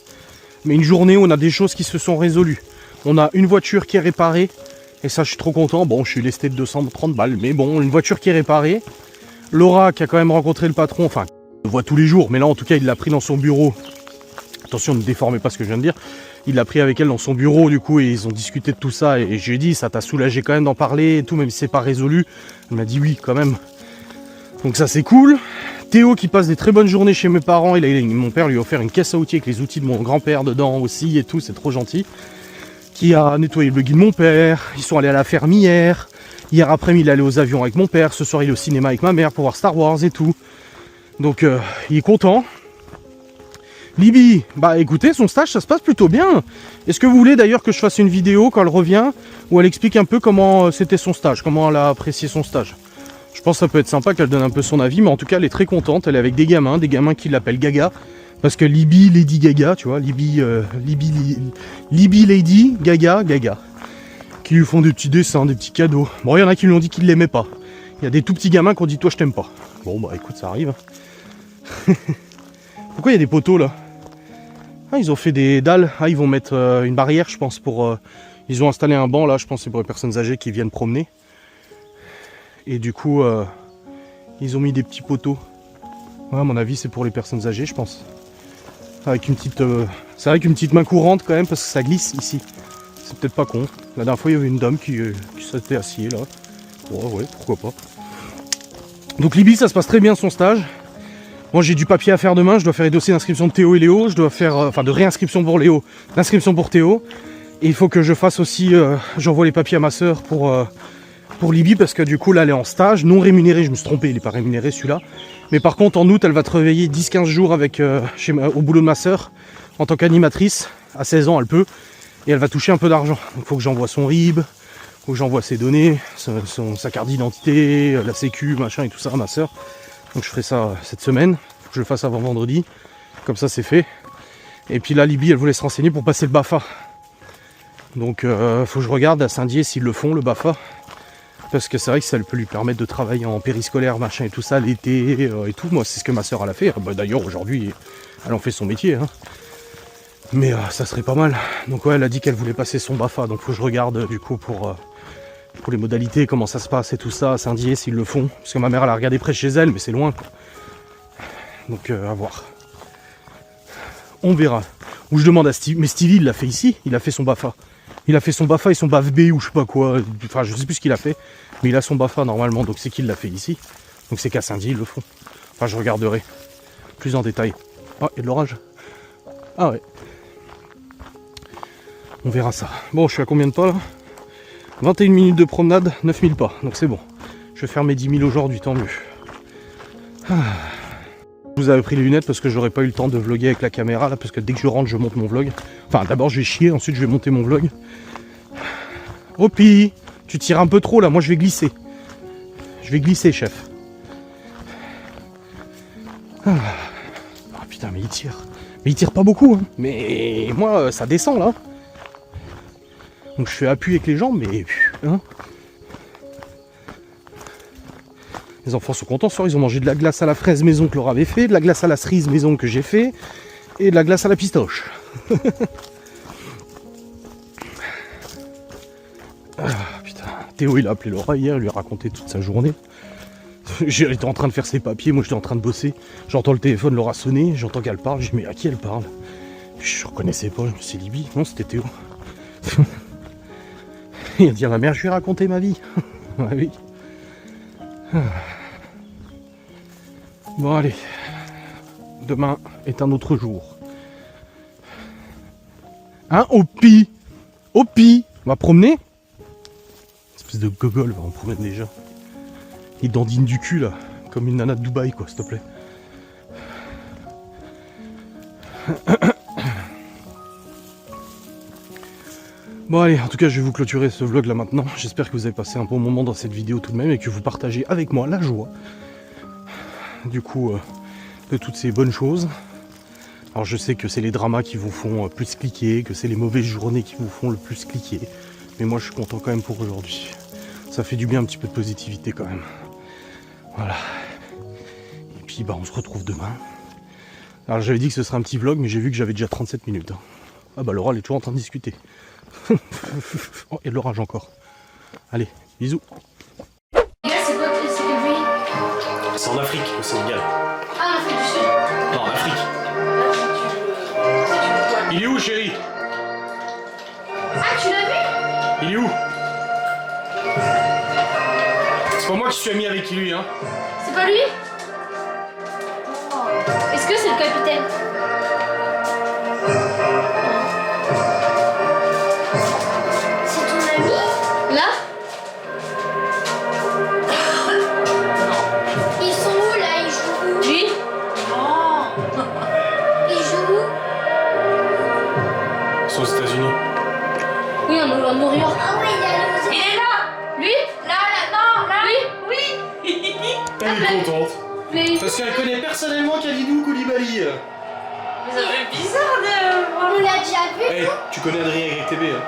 Mais une journée où on a des choses qui se sont résolues. On a une voiture qui est réparée. Et ça, je suis trop content. Bon, je suis lesté de 230 balles. Mais bon, une voiture qui est réparée. Laura, qui a quand même rencontré le patron. Enfin, on le voit tous les jours. Mais là, en tout cas, il l'a pris dans son bureau. Attention, ne déformez pas ce que je viens de dire. Il l'a pris avec elle dans son bureau du coup et ils ont discuté de tout ça et je lui ai dit ça t'a soulagé quand même d'en parler et tout même si c'est pas résolu. Elle m'a dit oui quand même. Donc ça c'est cool. Théo qui passe des très bonnes journées chez mes parents. Mon père lui a offert une caisse à outils avec les outils de mon grand-père dedans aussi et tout, c'est trop gentil. Qui a nettoyé le buggy de mon père. Ils sont allés à la ferme hier. Hier après-midi il est allé aux avions avec mon père. Ce soir il est au cinéma avec ma mère pour voir Star Wars et tout. Donc il est content. Libye, bah écoutez, son stage ça se passe plutôt bien. Est-ce que vous voulez d'ailleurs que je fasse une vidéo quand elle revient où elle explique un peu comment c'était son stage, comment elle a apprécié son stage. Je pense que ça peut être sympa qu'elle donne un peu son avis, mais en tout cas elle est très contente, elle est avec des gamins qui l'appellent Gaga. Parce que Libye, Lady Gaga, tu vois, Libye Lady, Gaga, Gaga. Qui lui font des petits dessins, des petits cadeaux. Bon, il y en a qui lui ont dit qu'ils l'aimaient pas. Il y a des tout petits gamins qui ont dit toi je t'aime pas. Bon bah écoute, ça arrive. Pourquoi il y a des poteaux là? Ah, ils ont fait des dalles. Ah, ils vont mettre une barrière, je pense, pour... ils ont installé un banc, là, je pense, c'est pour les personnes âgées qui viennent promener. Et du coup, ils ont mis des petits poteaux. Ouais, à mon avis, c'est pour les personnes âgées, je pense. Avec une petite... c'est vrai qu'une petite main courante, quand même, parce que ça glisse, ici. C'est peut-être pas con. La dernière fois, il y avait une dame qui s'était assise, là. Ouais, pourquoi pas. Donc, Libye, ça se passe très bien, son stage. Moi j'ai du papier à faire demain, je dois faire les dossiers d'inscription de Théo et Léo, je dois faire, enfin de réinscription pour Léo, d'inscription pour Théo. Et il faut que je fasse aussi, j'envoie les papiers à ma soeur pour Libye parce que du coup là elle est en stage, non rémunéré, je me suis trompé, il n'est pas rémunéré celui-là. Mais par contre en août elle va travailler 10-15 jours avec, au boulot de ma soeur en tant qu'animatrice, à 16 ans elle peut, et elle va toucher un peu d'argent. Donc il faut que j'envoie son RIB, il faut que j'envoie ses données, sa carte d'identité, la sécu, machin et tout ça à ma soeur. Donc je ferai ça cette semaine, faut que je le fasse avant vendredi, comme ça c'est fait. Et puis là Libye elle voulait se renseigner pour passer le BAFA. Donc faut que je regarde à Saint-Dié s'ils le font, le BAFA. Parce que c'est vrai que ça peut lui permettre de travailler en périscolaire, machin et tout ça, l'été et tout. Moi, c'est ce que ma soeur elle a fait. Bah, d'ailleurs, aujourd'hui, elle en fait son métier. Hein. Mais ça serait pas mal. Donc ouais, elle a dit qu'elle voulait passer son BAFA. Donc faut que je regarde du coup pour les modalités, comment ça se passe et tout ça, à Saint-Dié, s'ils le font. Parce que ma mère, elle a regardé près de chez elle, mais c'est loin. Quoi. Donc à voir. On verra. Ou je demande à Stevie. Mais Stevie, il l'a fait ici. Il a fait son BAFA. Il a fait son BAFA et son BAFB ou je sais pas quoi. Enfin, je sais plus ce qu'il a fait. Mais il a son BAFA normalement. Donc c'est qu'il l'a fait ici. Donc c'est qu'à Saint-Dié, ils le font. Enfin, je regarderai plus en détail. Ah, il y a de l'orage. Ah ouais. On verra ça. Bon, je suis à combien de pas là? 21 minutes de promenade, 9000 pas. Donc c'est bon. Je vais faire mes 10 000 aujourd'hui, tant mieux. Ah. Je vous avais pris les lunettes parce que j'aurais pas eu le temps de vlogger avec la caméra là, parce que dès que je rentre je monte mon vlog. Enfin d'abord je vais chier, ensuite je vais monter mon vlog. Opi, tu tires un peu trop là, moi je vais glisser. Je vais glisser chef. Ah putain mais il tire. Mais il tire pas beaucoup hein. Mais moi ça descend là. Donc je fais appui avec les jambes mais... Hein. Les enfants sont contents ce soir, ils ont mangé de la glace à la fraise maison que Laura avait fait, de la glace à la cerise maison que j'ai fait, et de la glace à la pistache. Ah putain, Théo il a appelé Laura hier, il lui a raconté toute sa journée. J'étais en train de faire ses papiers, moi j'étais en train de bosser. J'entends le téléphone Laura sonner, j'entends qu'elle parle, je dis mais à qui elle parle? Je reconnaissais pas, je me suis dit Libye, non c'était Théo. Il a dit à ma mère, je lui ai raconté ma vie. Ouais, oui. Bon allez, demain est un autre jour. Hein, Opi? Opi? On va promener? Espèce de gogol, on promène déjà. Il dandine du cul là, comme une nana de Dubaï quoi, s'il te plaît. Bon allez, en tout cas je vais vous clôturer ce vlog là maintenant. J'espère que vous avez passé un bon moment dans cette vidéo tout de même et que vous partagez avec moi la joie du coup de toutes ces bonnes choses. Alors je sais que c'est les dramas qui vous font plus cliquer, que c'est les mauvaises journées qui vous font le plus cliquer. Mais moi je suis content quand même pour aujourd'hui. Ça fait du bien un petit peu de positivité quand même. Voilà. Et puis bah on se retrouve demain. Alors j'avais dit que ce serait un petit vlog mais j'ai vu que j'avais déjà 37 minutes. Ah bah Laura elle est toujours en train de discuter. Oh, il y a de l'orage encore. Allez, bisous. C'est quoi c'est quel pays? C'est en Afrique, au Sénégal. Ah, en Afrique du Sud. Non, en Afrique. Il est où, chérie? Ah, tu l'as vu? Il est où? C'est pas moi qui suis ami avec lui, hein. C'est pas lui? Est-ce que c'est le capitaine? C'est ton ami? Là? Ils sont où là? Ils jouent où? Lui? Oh. Ils jouent où? Ils sont aux États-Unis. Oui, en New York. Ah oui, il est Il est là! Lui? Là, non, là! Lui? Oui! Elle est contente. Mais... Parce qu'elle connaît personnellement Khalidou Koulibaly. Mais ça fait bizarre de... On l'a déjà vu. Hey, tu connais Adrien YTB, hein.